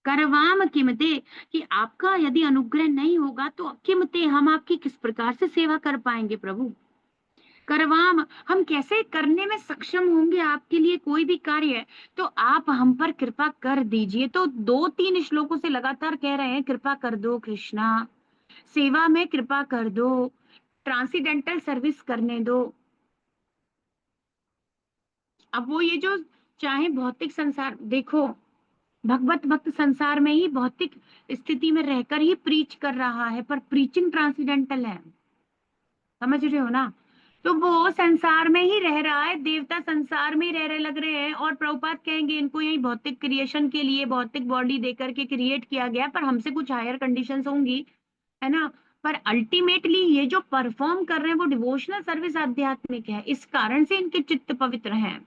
Speaker 1: करवाम किमते, कि आपका यदि अनुग्रह नहीं होगा तो किमते हम आपकी किस प्रकार से सेवा कर पाएंगे प्रभु। करवाम हम कैसे करने में सक्षम होंगे आपके लिए कोई भी कार्य, तो आप हम पर कृपा कर दीजिए। तो 2-3 श्लोकों से लगातार कह रहे हैं कृपा कर दो कृष्णा, सेवा में कृपा कर दो, ट्रांसीडेंटल सर्विस करने दो। अब वो ये जो चाहे भौतिक संसार देखो, भगवत भक्त संसार में ही भौतिक स्थिति में रहकर ही प्रीच कर रहा है, पर प्रीचिंग ट्रांसीडेंटल है, समझ रहे हो ना। तो वो संसार में ही रह रहा है, देवता संसार में ही रह रहे लग रहे हैं। और प्रभुपाद कहेंगे इनको यही भौतिक क्रिएशन के लिए भौतिक बॉडी देकर के क्रिएट किया गया, पर हमसे कुछ हायर कंडीशंस होंगी, है ना। पर अल्टीमेटली ये जो परफॉर्म कर रहे हैं वो डिवोशनल सर्विस आध्यात्मिक है, इस कारण से इनके चित्त पवित्र हैं।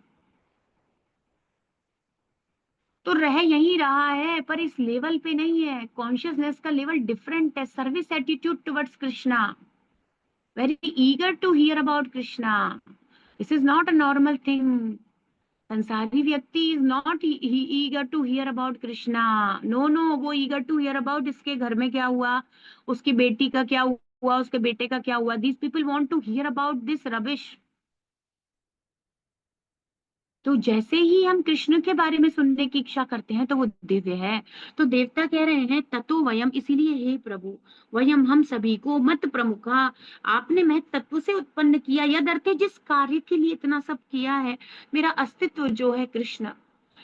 Speaker 1: तो रह यही रहा है, पर इस लेवल पे नहीं है। कॉन्शियसनेस का लेवल डिफरेंट है। Service attitude towards Krishna, very eager to hear about Krishna. This is not a normal thing. संसारी व्यक्ति is not eager to hear about Krishna. No no, वो ईगर टू हियर अबाउट इसके घर में क्या हुआ, उसकी बेटी का क्या हुआ, उसके बेटे का क्या हुआ। These people want to hear about this rubbish. तो जैसे ही हम कृष्ण के बारे में सुनने की इच्छा करते हैं तो वो दिव्य है। तो देवता कह रहे हैं ततो वयम, इसीलिए हे प्रभु, वयम हम सभी को मत प्रमुखा, आपने मैं तत्व से उत्पन्न किया, यद अर्थ है जिस कार्य के लिए इतना सब किया है, मेरा अस्तित्व जो है कृष्ण।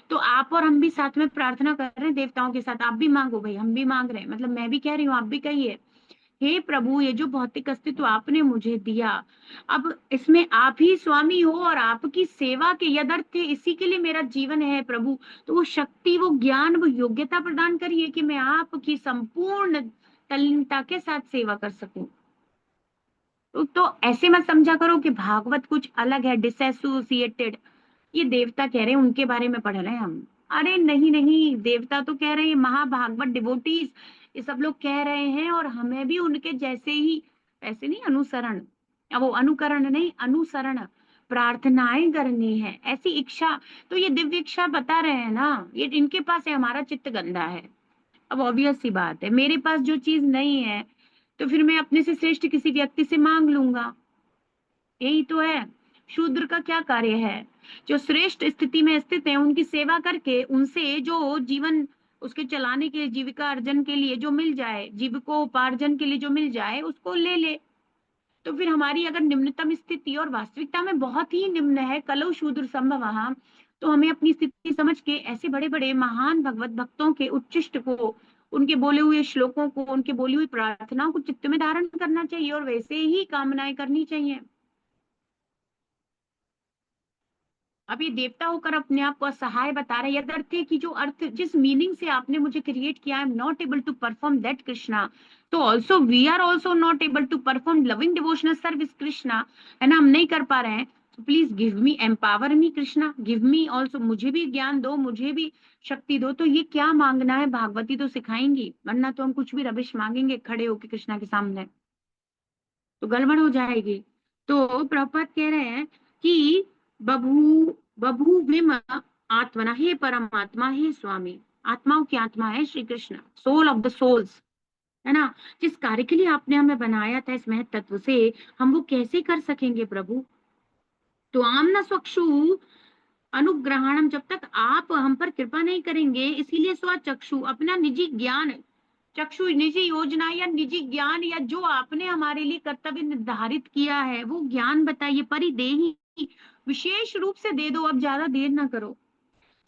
Speaker 1: तो आप और हम भी साथ में प्रार्थना कर रहे हैं देवताओं के साथ, आप भी मांगो भाई, हम भी मांग रहे हैं, मतलब मैं भी कह रही हूँ, आप भी कहिए, हे प्रभु ये जो भौतिक अस्तित्व आपने मुझे दिया, अब इसमें आप ही स्वामी हो और आपकी सेवा के यदर्थ है, इसी के लिए मेरा जीवन है प्रभु। तो वो शक्ति, वो ज्ञान, वो योग्यता प्रदान करिए कि मैं आपकी संपूर्ण तल्लीनता के साथ सेवा कर सकूं। तो ऐसे मत समझा करो कि भागवत कुछ अलग है, डिसएसोसिएटेड। ये देवता कह रहे हैं, उनके बारे में पढ़ रहे हैं हम। अरे नहीं नहीं, देवता तो कह रहे हैं महाभागवत डिवोटीज, ये सब लोग कह रहे हैं, और हमें भी उनके जैसे ही, ऐसे नहीं अनुसरण, अब वो अनुकरण नहीं, अनुसरण, प्रार्थनाएं करनी है, ऐसी इच्छा। तो ये दिव्य इच्छा बता रहे हैं ना, ये इनके पास है, हमारा चित्त गंदा है। अब ऑब्वियस सी बात है, मेरे पास जो चीज नहीं है तो फिर मैं अपने से श्रेष्ठ किसी व्यक्ति से मांग लूंगा, यही तो है। शूद्र का क्या कार्य है? जो श्रेष्ठ स्थिति में स्थित है उनकी सेवा करके उनसे जो जीवन, उसके चलाने के लिए, जीविका अर्जन के लिए जो मिल जाए, जीविकोपार्जन के लिए जो मिल जाए उसको ले ले। तो फिर हमारी अगर निम्नतम स्थिति और वास्तविकता में बहुत ही निम्न है, कलौ शूद्र संभव, तो हमें अपनी स्थिति समझ के ऐसे बड़े बड़े महान भगवत भक्तों के उच्चिष्ट को, उनके बोले हुए श्लोकों को, उनके बोली हुई प्रार्थनाओं को चित्त में धारण करना चाहिए और वैसे ही कामनाएं करनी चाहिए। अभी देवता होकर अपने आप को असहाय बता रहे, यद अर्थ है कि जो अर्थ, जिस मीनिंग से आपने मुझे क्रिएट किया, I am not able to perform that Krishna. तो also we are also not able to perform loving devotional service Krishna, है ना, हम नहीं कर पा रहे हैं। तो please give me, empower me Krishna, give me also, मुझे भी ज्ञान दो, मुझे भी शक्ति दो। तो ये क्या मांगना है, भागवती तो सिखाएंगी, वरना तो हम कुछ भी रबिश मांगेंगे खड़े होके कृष्णा के सामने, तो गड़बड़ हो जाएगी। तो प्रभुपाद कह रहे हैं कि बभू बभू विम आत्मना, हे परमात्मा, हे स्वामी, आत्माओं की आत्मा है Shri Krishna, soul of the souls, है ना, जिस कार्य के लिए आपने हमें बनाया था इस महत तत्व से, हम वो कैसे कर सकेंगे प्रभु? तो आमना स्वक्षु अनुग्रहणम, जब तक आप हम पर कृपा नहीं करेंगे, इसीलिए स्वचक्षु, अपना निजी ज्ञान, चक्षु निजी योजना या निजी ज्ञान, या जो आपने हमारे लिए कर्तव्य निर्धारित किया है वो ज्ञान बताइए, परिदेही, विशेष रूप से दे दो, अब ज्यादा देर ना करो।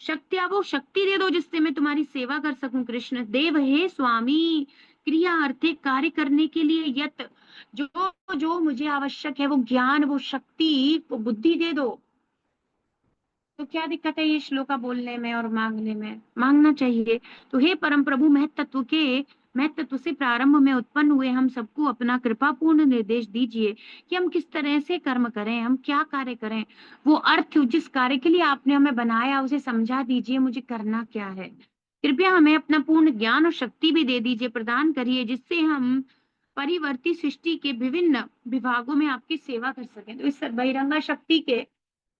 Speaker 1: शक्ति, वो शक्ति दे दो जिससे मैं तुम्हारी सेवा कर सकूं कृष्ण। देव हे स्वामी, क्रिया अर्थे कार्य करने के लिए यत, जो जो मुझे आवश्यक है वो ज्ञान, वो शक्ति, वो बुद्धि दे दो। तो क्या दिक्कत है ये श्लोका बोलने में और मांगने में? मांगना चाहिए। तो हे परम प्रभु, महत्त्व से प्रारंभ में उत्पन्न हुए हम सबको अपना कृपापूर्ण निर्देश दीजिए कि हम किस तरह से कर्म करें, हम क्या कार्य करें, वो अर्थ, जिस कार्य के लिए आपने हमें बनाया उसे समझा दीजिए, मुझे करना क्या है। कृपया हमें अपना पूर्ण ज्ञान और शक्ति भी दे दीजिए, प्रदान करिए, जिससे हम परिवर्ती सृष्टि के विभिन्न विभागों में आपकी सेवा कर सकें। तो इस बहिरंगा शक्ति के,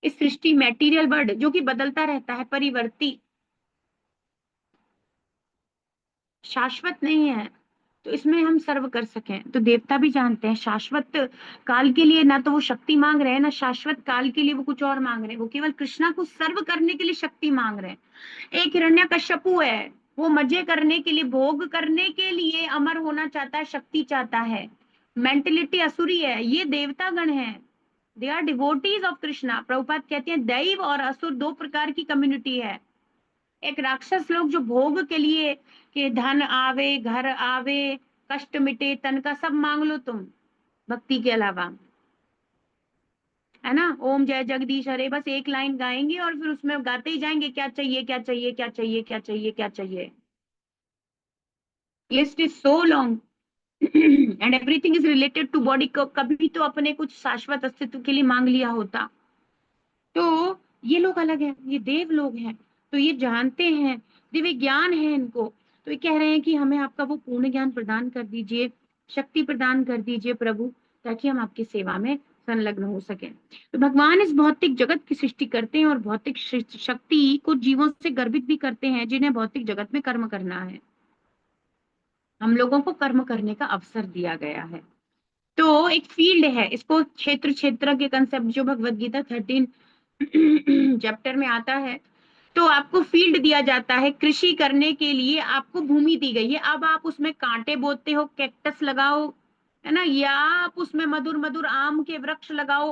Speaker 1: इस सृष्टि, मैटीरियल वर्ल्ड जो कि बदलता रहता है, परिवर्ती, शाश्वत नहीं है, तो इसमें हम सर्व कर सकें। तो देवता भी जानते हैं शाश्वत काल के लिए ना तो वो शक्ति मांग रहे हैं, ना शाश्वत काल के लिए वो कुछ और मांग रहे हैं, वो केवल कृष्णा को सर्व करने के लिए शक्ति मांग रहे हैं। एक हिरण्यकश्यपु है, वो मजे करने के लिए, भोग करने के लिए अमर होना चाहता है, शक्ति चाहता है, मेंटलिटी असुरी है। ये देवता गण है, they are devotees of Krishna. Prabhupada कहते हैं दैव और असुर दो प्रकार की कम्युनिटी है। एक राक्षस लोग जो भोग के लिए, कि धन आवे, घर आवे, कष्ट मिटे, तन का सब मांग लो तुम भक्ति के अलावा, है ना, ओम जय जगदीश हरे, बस एक लाइन गाएंगे और फिर उसमें गाते ही जाएंगे क्या चाहिए, क्या चाहिए, क्या चाहिए, क्या चाहिए, क्या चाहिए। List is so long and everything is related to body. कभी तो अपने कुछ शाश्वत अस्तित्व के लिए मांग लिया होता। तो ये लोग अलग हैं, ये देव लोग हैं, तो ये जानते हैं, दिव्य ज्ञान है इनको। तो ये कह रहे हैं कि हमें आपका वो पूर्ण ज्ञान प्रदान कर दीजिए, शक्ति प्रदान कर दीजिए प्रभु, ताकि हम आपकी सेवा में संलग्न हो सके। तो भगवान इस भौतिक जगत की सृष्टि करते हैं और भौतिक शक्ति को जीवों से गर्भित भी करते हैं जिन्हें भौतिक जगत में कर्म करना है। हम लोगों को कर्म करने का अवसर दिया गया है। तो एक फील्ड है, इसको क्षेत्र क्षेत्र के कंसेप्ट जो भगवत गीता 13 चैप्टर में आता है। तो आपको फील्ड दिया जाता है कृषि करने के लिए, आपको भूमि दी गई है, अब आप उसमें कांटे बोते हो, कैक्टस लगाओ, है ना, या आप उसमें मधुर मधुर आम के वृक्ष लगाओ,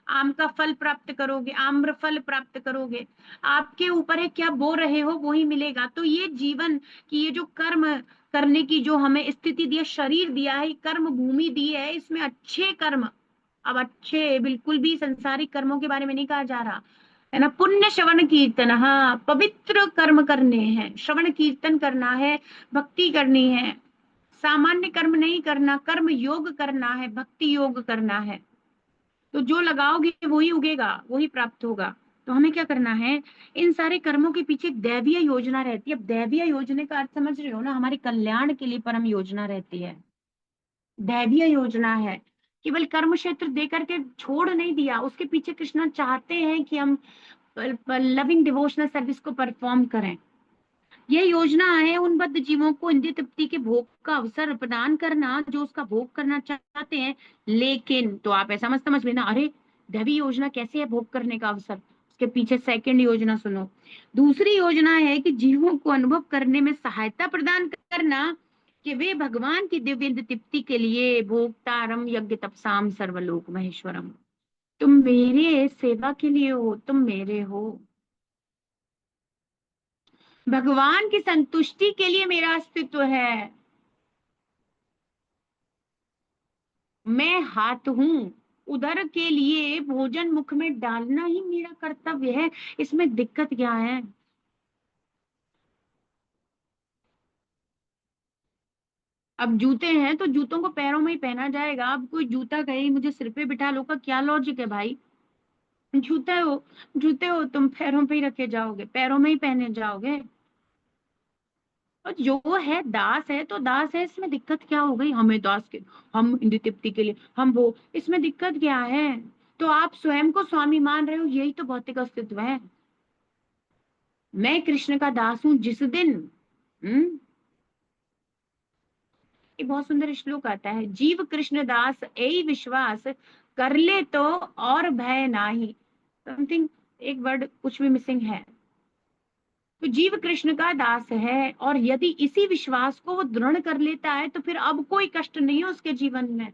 Speaker 1: आम का फल प्राप्त करोगे, आम्र फल प्राप्त करोगे। आपके ऊपर है, क्या बो रहे हो वही मिलेगा। तो ये जीवन की ये जो कर्म करने की जो हमें स्थिति दी है, शरीर दिया है, कर्म भूमि दी है, इसमें अच्छे कर्म, अब अच्छे बिल्कुल भी संसारिक कर्मों के बारे में नहीं कहा जा रहा, है ना, पुण्य श्रवण कीर्तन, हाँ पवित्र कर्म करने हैं, श्रवण कीर्तन करना है, भक्ति करनी है, सामान्य कर्म नहीं करना, कर्म योग करना है, भक्ति योग करना है। तो जो लगाओगे वही उगेगा, वही प्राप्त होगा। तो हमें क्या करना है, इन सारे कर्मों के पीछे एक दैवीय योजना रहती है। अब दैवीय योजना का अर्थ समझ रहे हो ना, हमारे कल्याण के लिए परम योजना रहती है, दैवीय योजना है। केवल कर्म क्षेत्र दे करके छोड़ नहीं दिया, उसके पीछे कृष्ण चाहते हैं कि हम लविंग डिवोशनल सर्विस को परफॉर्म करें। ये योजना है उन बद्ध जीवों को इंद्रिय तृप्ति के भोग का अवसर प्रदान करना, जो उसका भोग करना चाहते हैं। लेकिन तो आप ऐसा मत समझ लेना, अरे दैवी योजना कैसे है भोग करने का अवसर, उसके पीछे सेकंड योजना सुनो। दूसरी योजना है कि जीवों को अनुभव करने में सहायता प्रदान करना, कि वे भगवान की दिव्य इंद्रिय तृप्ति के लिए भोक्तारम यज्ञ तपसाम सर्वलोक महेश्वरम। तुम मेरे सेवा के लिए हो, तुम मेरे हो, भगवान की संतुष्टि के लिए मेरा अस्तित्व है, मैं हाथ हूं, उधर के लिए भोजन मुख में डालना ही मेरा कर्तव्य है, इसमें दिक्कत क्या है। अब जूते हैं तो जूतों को पैरों में ही पहना जाएगा, अब कोई जूता कहे मुझे सिर पे बिठा लो का क्या लॉजिक है भाई। जूते हो, जूते हो तुम पैरों पे ही रखे जाओगे, पैरों में ही पहने जाओगे। और जो है दास है तो दास है, इसमें दिक्कत क्या हो गई, हमें दास के, हम इंद्र तृप्ति के लिए हम वो, इसमें दिक्कत क्या है। तो आप स्वयं को स्वामी मान रहे हो, यही तो भौतिक अस्तित्व है। मैं कृष्ण का दास हूं जिस दिन, हम्म, ये बहुत सुंदर श्लोक आता है, जीव कृष्ण दास यही विश्वास कर ले तो और भय नाही, समथिंग, एक वर्ड कुछ भी मिसिंग है। तो जीव कृष्ण का दास है, और यदि इसी विश्वास को वो दृढ़ कर लेता है तो फिर अब कोई कष्ट नहीं है उसके जीवन में,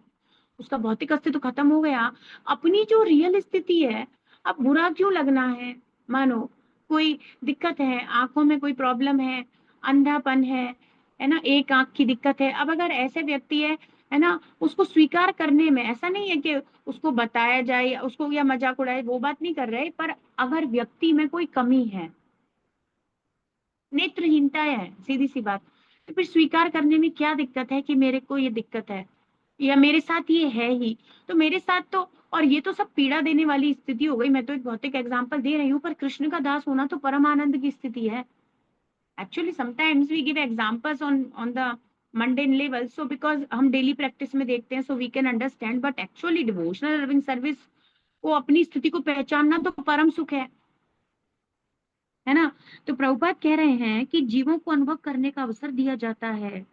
Speaker 1: उसका भौतिक अस्तित्व खत्म हो गया। अपनी जो रियल स्थिति है, अब बुरा क्यों लगना है। मानो कोई दिक्कत है, आंखों में कोई प्रॉब्लम है, अंधापन है ना, एक आंख की दिक्कत है, अब अगर ऐसे व्यक्ति है ना, उसको स्वीकार करने में ऐसा नहीं है कि उसको बताया जाए उसको या मजाक उड़ाए, वो बात नहीं कर रहे, पर अगर व्यक्ति में कोई कमी है, नेत्रहीनता है, सीधी सी बात, तो फिर स्वीकार करने में क्या दिक्कत है कि मेरे को ये दिक्कत है या मेरे साथ ये है ही, तो मेरे साथ तो, और ये तो सब पीड़ा देने वाली स्थिति हो गई, मैं तो एक भौतिक एग्जांपल दे रही हूँ, पर कृष्ण का दास होना तो परम आनंद की स्थिति है। Actually sometimes we give examples on on the mundane level, so because हम डेली प्रैक्टिस में देखते हैं, so we can understand, but actually devotional loving service को अपनी स्थिति को पहचानना तो परम सुख है ना। तो प्रभुपाद कह रहे हैं कि जीवों को अनुभव करने का अवसर दिया जाता है,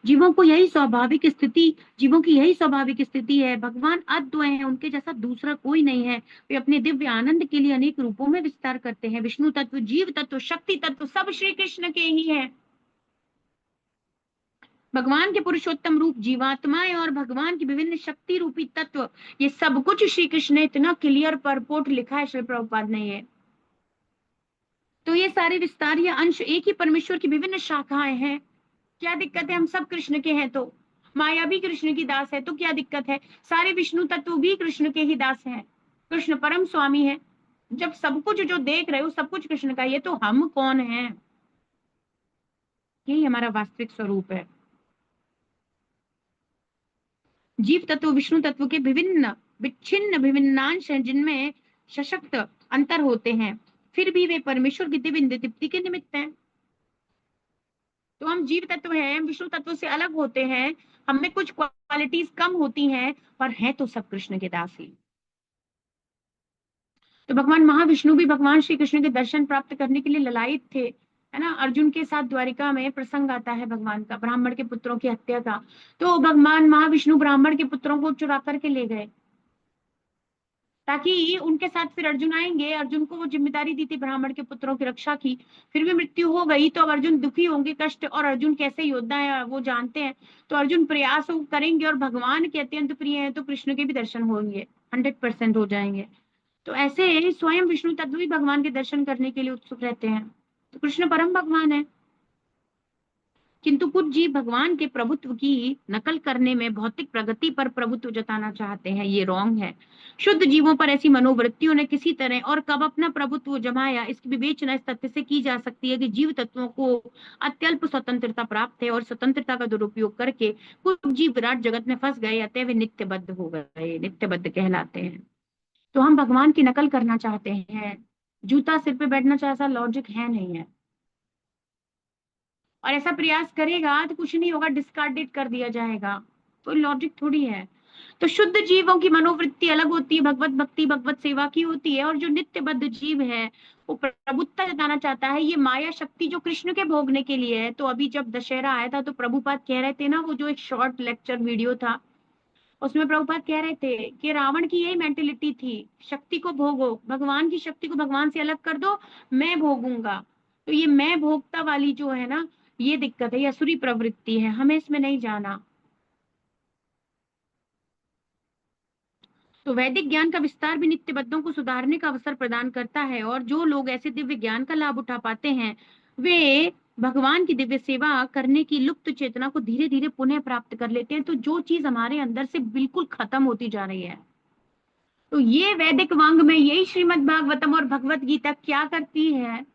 Speaker 1: जीवों को यही स्वाभाविक स्थिति, जीवों की यही स्वाभाविक स्थिति है, भगवान अद्वय है, उनके जैसा दूसरा कोई नहीं है, वे अपने दिव्य आनंद के लिए अनेक रूपों में विस्तार करते हैं, विष्णु तत्व, जीव तत्व, शक्ति तत्व सब श्री कृष्ण के ही है। भगवान के पुरुषोत्तम रूप जीवात्माएं और भगवान की विभिन्न शक्ति रूपी तत्व, ये सब कुछ श्री कृष्ण ने इतना क्लियर परपोर्ट लिखा है श्री प्रभुपाद ने ये। तो ये सारे विस्तार या अंश एक ही परमेश्वर की विभिन्न शाखाएं हैं, क्या दिक्कत है, हम सब कृष्ण के हैं, तो माया भी कृष्ण की दास है, तो क्या दिक्कत है, सारे विष्णु तत्व भी कृष्ण के ही दास हैं, कृष्ण परम स्वामी है। जब सब कुछ जो देख रहे हो सब कुछ कृष्ण का, ये तो हम कौन हैं, यही हमारा वास्तविक स्वरूप है। जीव तत्व विष्णु तत्व के विभिन्न विच्छिन्न विभिन्नांश हैं, जिनमें सशक्त अंतर होते हैं, फिर भी वे परमेश्वर की दिव्य तृप्ति के निमित्त हैं। तो हम जीव तत्व हैं, विष्णु तत्व से अलग होते हैं, हमें कुछ क्वालिटीज कम होती हैं, पर हैं तो सब कृष्ण के दास ही। तो भगवान महाविष्णु भी भगवान श्री कृष्ण के दर्शन प्राप्त करने के लिए ललायित थे, है ना। अर्जुन के साथ द्वारिका में प्रसंग आता है भगवान का, ब्राह्मण के पुत्रों की हत्या का, तो भगवान महाविष्णु ब्राह्मण के पुत्रों को चुरा करके ले गए, ताकि उनके साथ फिर अर्जुन आएंगे। अर्जुन को वो जिम्मेदारी दी थी ब्राह्मण के पुत्रों की रक्षा की, फिर भी मृत्यु हो गई तो अब अर्जुन दुखी होंगे, कष्ट, और अर्जुन कैसे योद्धा है वो जानते हैं, तो अर्जुन प्रयास करेंगे और भगवान के अत्यंत प्रिय है तो कृष्ण के भी दर्शन होंगे, 100% हो जाएंगे। तो ऐसे स्वयं विष्णु तत्व भी भगवान के दर्शन करने के लिए उत्सुक रहते हैं। तो कृष्ण परम भगवान है। किंतु कुछ जीव भगवान के प्रभुत्व की नकल करने में भौतिक प्रगति पर प्रभुत्व जताना चाहते हैं, ये रॉन्ग है। शुद्ध जीवों पर ऐसी मनोवृत्तियों ने किसी तरह और कब अपना प्रभुत्व जमाया, इसकी विवेचना इस तथ्य से की जा सकती है कि जीव तत्वों को अत्यल्प स्वतंत्रता प्राप्त है और स्वतंत्रता का दुरुपयोग करके कुछ जीव विराट जगत में फंस गए, अतः वे नित्यबद्ध हो गए, नित्यबद्ध कहलाते हैं। तो हम भगवान की नकल करना चाहते हैं, जूता सिर पे बैठना चाहे, ऐसा लॉजिक है नहीं है। और ऐसा प्रयास करेगा तो कुछ नहीं होगा, डिस्कार्डेड कर दिया जाएगा, कोई लॉजिक थोड़ी है। तो शुद्ध जीवों की मनोवृत्ति अलग होती है, भगवत भक्ति भगवत सेवा की होती है। और जो नित्यबद्ध जीव है वो प्रभुत्ता जताना चाहता है, ये माया शक्ति जो कृष्ण के भोगने के लिए है। तो अभी जब दशहरा आया था तो प्रभुपाद कह रहे थे ना, वो जो एक शॉर्ट लेक्चर वीडियो था उसमें प्रभुपाद कह रहे थे कि रावण की यही मेंटेलिटी थी, शक्ति को भोगो, भगवान की शक्ति को भगवान से अलग कर दो, मैं भोगूंगा। तो ये मैं भोगता वाली जो है ना, ये दिक्कत है, ये असुरी प्रवृत्ति है, हमें इसमें नहीं जाना। तो वैदिक ज्ञान का विस्तार भी नित्यबद्धों को सुधारने का अवसर प्रदान करता है, और जो लोग ऐसे दिव्य ज्ञान का लाभ उठा पाते हैं वे भगवान की दिव्य सेवा करने की लुप्त चेतना को धीरे धीरे पुनः प्राप्त कर लेते हैं। तो जो चीज हमारे अंदर से बिल्कुल खत्म होती जा रही है, तो ये वैदिक वांग में यही श्रीमद् भागवतम और भगवत गीता क्या करती है,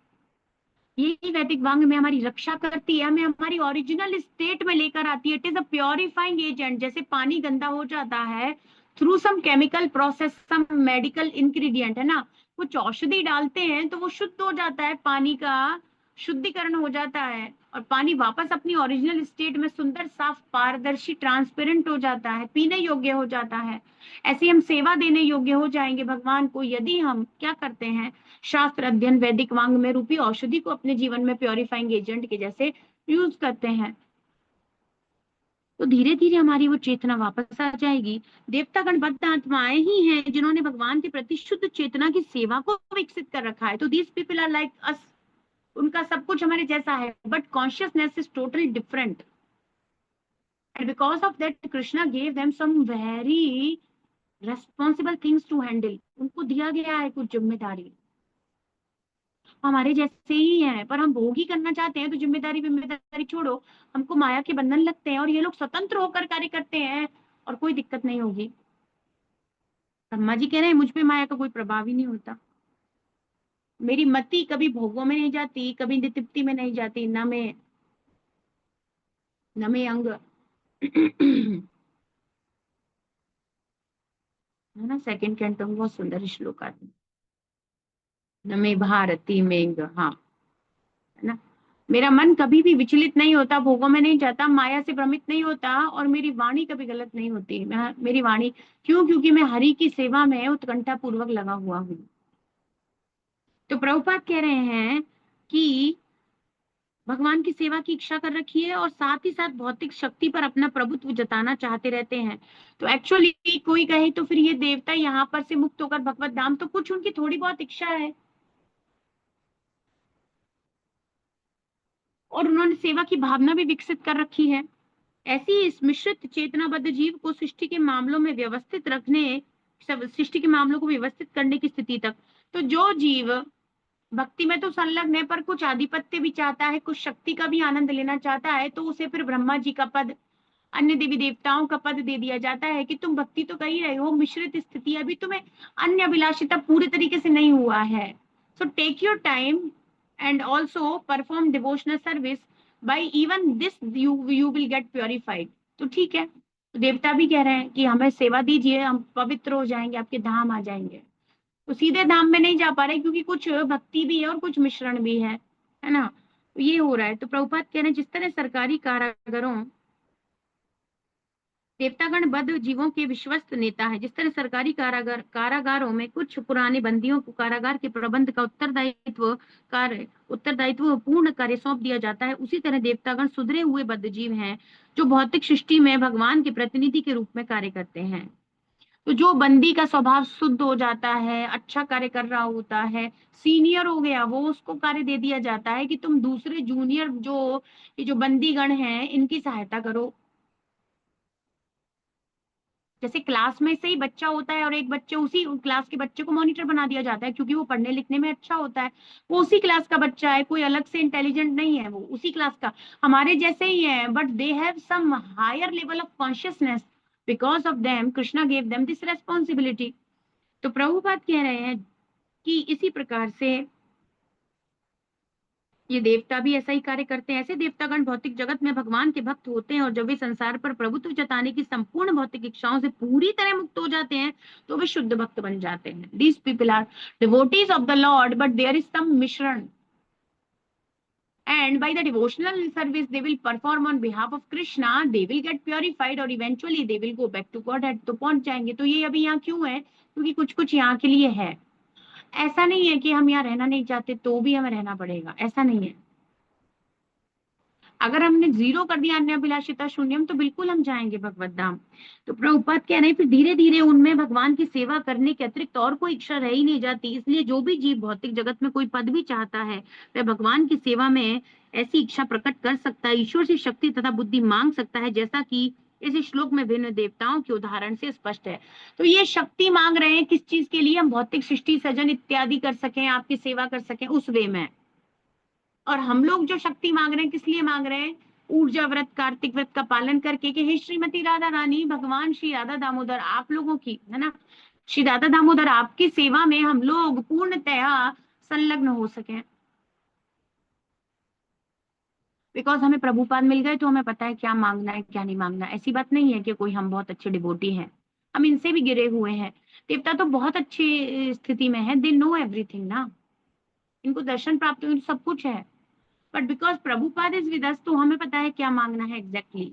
Speaker 1: यही वैदिक वांग में हमारी रक्षा करती है, हमें हमारी ओरिजिनल स्टेट में लेकर आती है। It is a purifying agent. जैसे पानी गंदा हो जाता है through some chemical process, some medical ingredient है ना, कुछ औषधि डालते हैं तो वो शुद्ध हो जाता है, पानी का शुद्धिकरण हो जाता है और पानी वापस अपनी ओरिजिनल स्टेट में सुंदर साफ पारदर्शी ट्रांसपेरेंट हो जाता है, पीने योग्य हो जाता है। ऐसे हम सेवा देने योग्य हो जाएंगे भगवान को यदि हम क्या करते हैं, शास्त्र अध्ययन वैदिक वांग में रूपी औषधि को अपने जीवन में प्योरिफाइंग एजेंट के जैसे यूज करते हैं। तो धीरे धीरे हमारी वो चेतना वापस आ जाएगी। देवतागण बद्ध आत्माएं ही हैं जिन्होंने भगवान के प्रति शुद्ध चेतना की सेवा को विकसित कर रखा है। तो these people are like us, उनका सब कुछ हमारे जैसा है, but consciousness is totally different. And because of that Krishna gave them some very responsible things to handle. उनको दिया गया है कुछ जिम्मेदारी, हमारे जैसे ही हैं, पर हम भोग ही करना चाहते हैं। तो जिम्मेदारी जिम्मेदारी छोड़ो, हमको माया के बंधन लगते हैं और ये लोग स्वतंत्र होकर कार्य करते हैं और कोई दिक्कत नहीं होगी। ब्रह्मा जी कह रहे हैं मुझ पे माया का कोई प्रभाव ही नहीं होता, मेरी मति कभी भोगों में नहीं जाती, कभी नितिप्ति में नहीं जाती, न में अंग है ना, सेकंड कैंटो में बहुत सुंदर श्लोक आते हैं, न में भारती मेंग, हाँ, है ना। मेरा मन कभी भी विचलित नहीं होता, भोगों में नहीं जाता, माया से भ्रमित नहीं होता, और मेरी वाणी कभी गलत नहीं होती। मेरी वाणी क्यों, क्योंकि मैं हरि की सेवा में उत्कंठा पूर्वक लगा हुआ हूँ। तो प्रभुपाद कह रहे हैं कि भगवान की सेवा की इच्छा कर रखी है और साथ ही साथ भौतिक शक्ति पर अपना प्रभुत्व जताना चाहते रहते हैं। तो एक्चुअली कोई कहे तो फिर ये देवता यहाँ पर से मुक्त होकर भगवत धाम, तो कुछ उनकी थोड़ी बहुत इच्छा है और उन्होंने सेवा की भावना भी विकसित कर रखी है। ऐसी इस मिश्रित चेतनाबद्ध जीव को सृष्टि के मामलों में व्यवस्थित रखने, सृष्टि के मामलों को व्यवस्थित करने की स्थिति तक, तो जो जीव भक्ति में तो संलग्न है पर कुछ आधिपत्य भी चाहता है, कुछ शक्ति का भी आनंद लेना चाहता है, तो उसे फिर ब्रह्मा जी का पद, अन्य देवी देवताओं का पद दे दिया जाता है कि तुम भक्ति तो कर ही रहे हो, मिश्रित स्थिति, अभी तुम्हें अन्य अभिलाषिता पूरे तरीके से नहीं हुआ है, so take your time and also perform devotional service, by even this you will get purified. तो ठीक है, तो देवता भी कह रहे हैं कि हमें सेवा दीजिए, हम पवित्र हो जाएंगे, आपके धाम आ जाएंगे। तो सीधे धाम में नहीं जा पा रहे क्योंकि कुछ भक्ति भी है और कुछ मिश्रण भी है ना। तो ये हो रहा है। तो प्रभुपाद कह रहे हैं जिस तरह सरकारी कारागारों, देवतागण बद्ध जीवों के विश्वस्त नेता है, जिस तरह सरकारी कारागारों में कुछ पुराने बंदियों को कारागार के प्रबंध का उत्तरदायित्व पूर्ण कार्य सौंप दिया जाता है, उसी तरह देवतागण सुधरे हुए बद्ध जीव हैं जो भौतिक सृष्टि में भगवान के प्रतिनिधि के रूप में कार्य करते हैं। तो जो बंदी का स्वभाव शुद्ध हो जाता है, अच्छा कार्य कर रहा होता है, सीनियर हो गया, वो उसको कार्य दे दिया जाता है कि तुम दूसरे जूनियर जो ये जो बंदीगण हैं इनकी सहायता करो। जैसे क्लास में से ही बच्चा होता है और एक बच्चे, उसी क्लास के बच्चे को मॉनिटर बना दिया जाता है क्योंकि वो पढ़ने लिखने में अच्छा होता है। वो उसी क्लास का बच्चा है, कोई अलग से इंटेलिजेंट नहीं है, वो उसी क्लास का, हमारे जैसे ही है, but they have some higher level of consciousness, because of them Krishna gave them this responsibility. तो प्रभुपाद कह रहे हैं कि इसी प्रकार से ये देवता भी ऐसा ही कार्य करते हैं। ऐसे देवतागण भौतिक जगत में भगवान के भक्त होते हैं और जब वे संसार पर प्रभुत्व जताने की संपूर्ण भौतिक इच्छाओं से पूरी तरह मुक्त हो जाते हैं तो वे शुद्ध भक्त बन जाते हैं। These people are devotees of the lord but there is some मिश्रण, and by the devotional service they will perform on behalf of Krishna, they will get purified और eventually they will go back to Godhead, तो पहुंच जाएंगे। तो ये अभी यहाँ क्यों है? क्योंकि कुछ कुछ यहाँ के लिए है। ऐसा नहीं है कि हम यहाँ रहना नहीं चाहते तो भी हमें रहना पड़ेगा, ऐसा नहीं है। अगर हमने जीरो कर दिया अन्याभिलाषिता शून्यम तो बिल्कुल हम जाएंगे भगवत धाम। तो प्रभुपाद कह रहे हैं फिर धीरे धीरे उनमें भगवान की सेवा करने के अतिरिक्त और कोई इच्छा रह ही नहीं जाती। इसलिए जो भी जीव भौतिक जगत में कोई पद भी चाहता है वह भगवान की सेवा में ऐसी इच्छा प्रकट कर सकता है, ईश्वर से शक्ति तथा बुद्धि मांग सकता है, जैसा कि इस श्लोक में भिन्न देवताओं के उदाहरण से स्पष्ट है। तो ये शक्ति मांग रहे हैं किस चीज के लिए? हम भौतिक सृष्टि सृजन इत्यादि कर सकें, आपकी सेवा कर सकें उस वे में। और हम लोग जो शक्ति मांग रहे हैं किस लिए मांग रहे हैं? ऊर्जा व्रत, कार्तिक व्रत का पालन करके कि हे श्रीमती राधा रानी, भगवान श्री राधा दामोदर आप लोगों की, है ना, श्री राधा दामोदर आपकी सेवा में हम लोग पूर्णतया संलग्न हो सके। बिकॉज हमें प्रभुपाद मिल गए तो हमें पता है क्या मांगना है क्या नहीं मांगना। ऐसी बात नहीं है कि कोई हम बहुत अच्छे डिवोटी हैं, हम इनसे भी गिरे हुए हैं। देवता तो बहुत अच्छी स्थिति में है, दे नो एवरीथिंग ना, इनको दर्शन प्राप्त हुई, सब कुछ है। But because Prabhupada is with us तो हमें पता है क्या मांगना है एग्जैक्टली।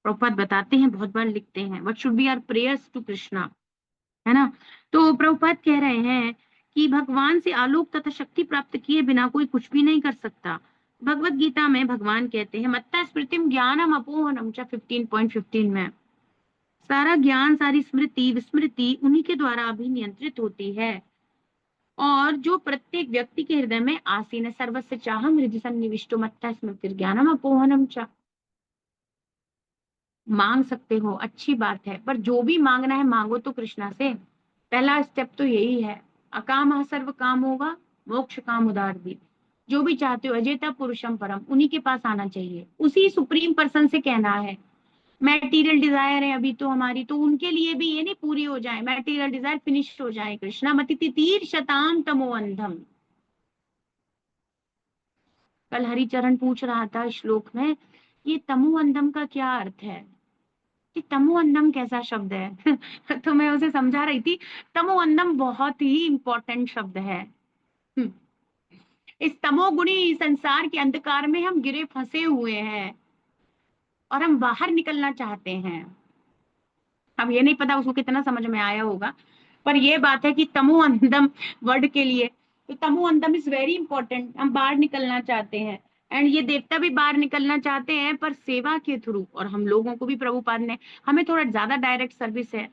Speaker 1: प्रभुपाद बताते हैं, बहुत बार लिखते हैं, what should be our prayers to Krishna, है ना। तो प्रभुपाद कह रहे हैं कि भगवान से आलोक तथा शक्ति प्राप्त किए बिना कोई कुछ भी नहीं कर सकता। भगवत गीता में भगवान कहते हैं मत्ता स्मृतिम ज्ञानम अपोहनम च 15.15 में, सारा ज्ञान सारी स्मृति विस्मृति उन्हीं के द्वारा अभी नियंत्रित होती है और जो प्रत्येक व्यक्ति के हृदय में आसीन है। सर्वस्य चाहम हृदय सन्निविष्टो मत्था स्मृति ज्ञानम अपोहनम च। मांग सकते हो, अच्छी बात है, पर जो भी मांगना है मांगो तो कृष्णा से। पहला स्टेप तो यही है, अकाम सर्व काम होगा, मोक्ष काम उदार दी। जो भी चाहते हो अजेता पुरुषम परम, उन्हीं के पास आना चाहिए, उसी सुप्रीम पर्सन से कहना है। मैटीरियल डिजायर है अभी तो हमारी, तो उनके लिए भी ये नहीं पूरी हो जाए, मैटीरियल डिजायर फिनिश हो जाए। कृष्णा मति तितीर शताम तमो अंधम। कल हरिचरण पूछ रहा था श्लोक में, ये तमो अंधम का क्या अर्थ है, कि तमो अंधम कैसा शब्द है तो मैं उसे समझा रही थी, तमो अंधम बहुत ही इंपॉर्टेंट शब्द है। हम्म, इस तमोगुणी संसार के अंधकार में हम गिरे फंसे हुए हैं और हम बाहर निकलना चाहते हैं। अब ये नहीं पता उसको कितना समझ में आया होगा, पर ये बात है कि तमो अंधम वर्ड के लिए, तो तमो अंधम इज वेरी इंपॉर्टेंट। हम बाहर निकलना चाहते हैं एंड ये देवता भी बाहर निकलना चाहते हैं, पर सेवा के थ्रू। और हम लोगों को भी प्रभुपाद ने, हमें थोड़ा ज्यादा डायरेक्ट सर्विस है,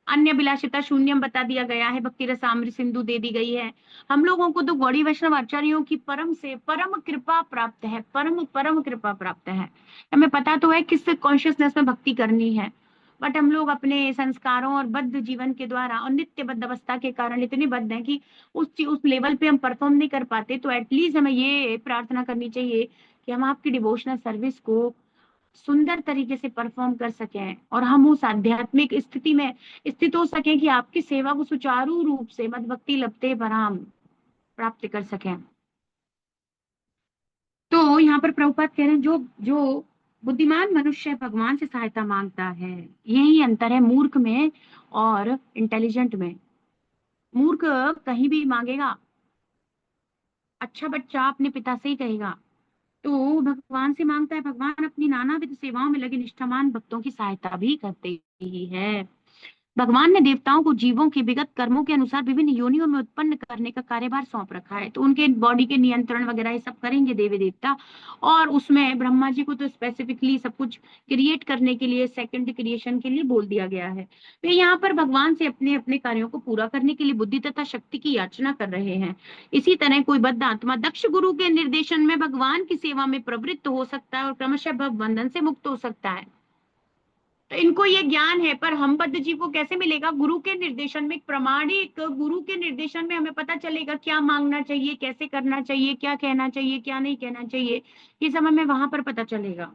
Speaker 1: अन्य अभिलाषिता शून्यम बता दिया गया है, भक्ति रसामृत सिंधु दे दी गई है। हम लोगों को तो गौड़ी वैष्णव आचार्यों की परम से परम कृपा प्राप्त है, परम परम कृपा प्राप्त है। हमें पता तो है किस कॉन्शियसनेस में भक्ति करनी है, बट हम लोग अपने संस्कारों और बद्ध जीवन के द्वारा और नित्य बद्ध अवस्था के कारण इतने बद्ध हैं कि उस लेवल पे हम परफॉर्म नहीं कर पाते। तो एटलीस्ट हमें ये प्रार्थना करनी चाहिए कि हम आपकी डिवोशनल सर्विस को सुंदर तरीके से परफॉर्म कर सकें और हम उस आध्यात्मिक स्थिति में स्थित हो सकें कि आपकी सेवा को सुचारू रूप से मद भक्ति लभते पराम प्राप्त कर सकें। तो यहाँ पर प्रभुपाद कह रहे हैं जो जो बुद्धिमान मनुष्य भगवान से सहायता मांगता है, यही अंतर है मूर्ख में और इंटेलिजेंट में। मूर्ख कहीं भी मांगेगा, अच्छा बच्चा अपने पिता से ही कहेगा, तो भगवान से मांगता है, भगवान अपनी नानाविध सेवाओं में लगे निष्ठावान भक्तों की सहायता भी करते ही है। भगवान ने देवताओं को जीवों के विगत कर्मों के अनुसार विभिन्न योनियों में उत्पन्न करने का कार्यभार सौंप रखा है। तो उनके बॉडी के नियंत्रण वगैरह ये सब करेंगे देवी देवता। और उसमें ब्रह्मा जी को तो स्पेसिफिकली सब कुछ क्रिएट करने के लिए, सेकंड क्रिएशन के लिए बोल दिया गया है। वे यहाँ पर भगवान से अपने अपने कार्यों को पूरा करने के लिए बुद्धि तथा शक्ति की याचना कर रहे हैं। इसी तरह कोई बद्ध आत्मा दक्ष गुरु के निर्देशन में भगवान की सेवा में प्रवृत्त हो सकता है और क्रमशः भव बंधन से मुक्त हो सकता है। तो इनको ये ज्ञान है, पर हम बद्ध जीव को कैसे मिलेगा? गुरु के निर्देशन में, प्रामाणिक गुरु के निर्देशन में हमें पता चलेगा क्या मांगना चाहिए, कैसे करना चाहिए, क्या कहना चाहिए, क्या नहीं कहना चाहिए, ये सब हमें वहां पर पता चलेगा,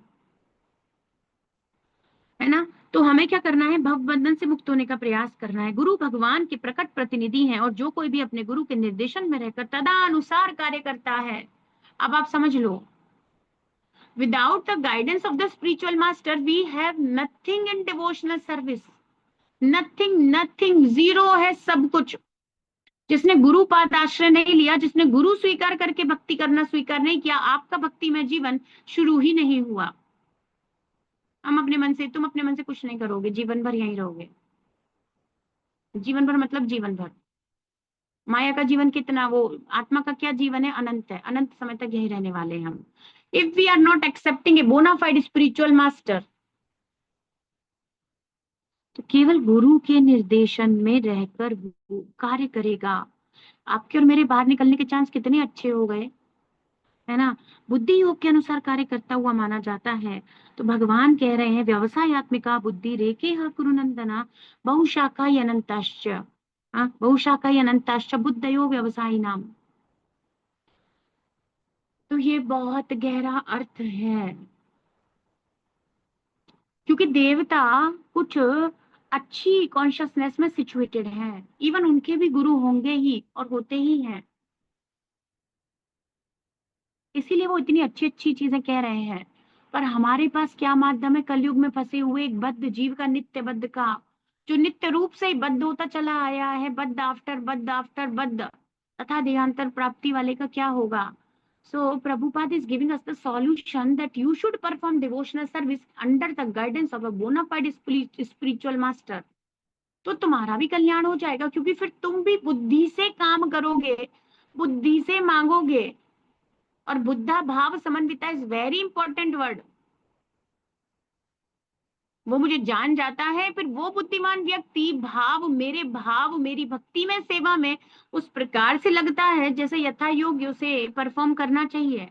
Speaker 1: है ना। तो हमें क्या करना है? भव बंधन से मुक्त होने का प्रयास करना है। गुरु भगवान के प्रकट प्रतिनिधि हैं और जो कोई भी अपने गुरु के निर्देशन में रहकर तदानुसार कार्य करता है। अब आप समझ लो, without the guidance of the spiritual master we have nothing in devotional service, nothing, zero है सब कुछ। जिसने गुरु पाद आश्रय नहीं लिया, जिसने गुरु स्वीकार करके भक्ति करना स्वीकार नहीं किया, आपका भक्ति में जीवन शुरू ही नहीं हुआ। तुम अपने मन से कुछ नहीं करोगे, जीवन भर यहीं रहोगे। जीवन भर मतलब जीवन भर। माया का जीवन कितना, वो आत्मा का क्या जीवन है? अनंत है, अनंत समय तक यही रहने वाले हैं हम। If we are not accepting a bonafide spiritual master, तो केवल गुरु के निर्देशन में रहकर वो कार्य करेगा। आपके और मेरे बाहर निकलने के चांस कितने अच्छे हो गए, है ना। बुद्धि योग के अनुसार कार्य करता हुआ माना जाता है। तो भगवान कह रहे हैं व्यवसायत्मिका बुद्धि रेके कुरुनंदना बहुशाखा अनंताश्च, बहुशाखा अनंताश्च बुद्धयो व्यवसायी नाम। तो ये बहुत गहरा अर्थ है, क्योंकि देवता कुछ अच्छी कॉन्शियसनेस में सिचुएटेड हैं, इवन उनके भी गुरु होंगे ही और होते ही हैं, इसीलिए वो इतनी अच्छी अच्छी चीजें कह रहे हैं। पर हमारे पास क्या माध्यम है? कलयुग में फंसे हुए एक बद्ध जीव का, नित्य बद्ध का, जो नित्य रूप से ही बद्ध होता चला आया है, बद्ध आफ्टर बद्ध आफ्टर बद्ध, तथा देहांतर प्राप्ति वाले का क्या होगा? So Prabhupada is giving us the solution that you should perform devotional service under the guidance of a bona fide spiritual master. तो तुम्हारा भी कल्याण हो जाएगा, क्योंकि फिर तुम भी बुद्धि से काम करोगे, बुद्धि से मांगोगे। और बुद्धा भाव समन्विता इज वेरी इंपॉर्टेंट वर्ड। वो मुझे जान जाता है, फिर वो बुद्धिमान व्यक्ति भाव मेरी भक्ति में, सेवा में उस प्रकार से लगता है जैसे यथा योग्य उसे परफॉर्म करना चाहिए।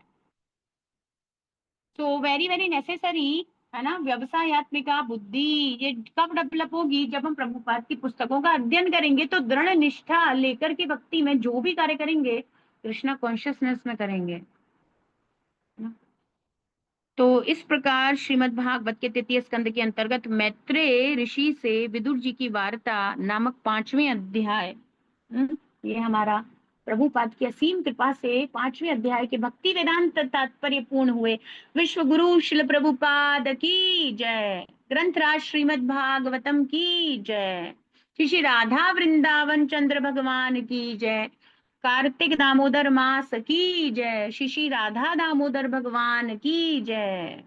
Speaker 1: तो वेरी वेरी नेसेसरी, है ना। व्यवसायत्मिका बुद्धि ये कब डेवलप होगी? जब हम प्रभुपाद की पुस्तकों का अध्ययन करेंगे, तो दृढ़ निष्ठा लेकर के भक्ति में जो भी कार्य करेंगे कृष्णा कॉन्शियसनेस में करेंगे, है ना? तो इस प्रकार श्रीमद् भागवत के 3 स्कंद के अंतर्गत मैत्रेय ऋषि से विदुर जी की वार्ता नामक 5वें अध्याय, ये हमारा प्रभुपाद की असीम कृपा से 5वें अध्याय के भक्ति वेदांत तात्पर्य पूर्ण हुए। विश्व गुरु श्रील प्रभुपाद की जय। ग्रंथराज श्रीमद् भागवतम की जय। श्री श्री राधा वृंदावन चंद्र भगवान की जय। कार्तिक दामोदर मास की जय। श्री श्री राधा दामोदर भगवान की जय।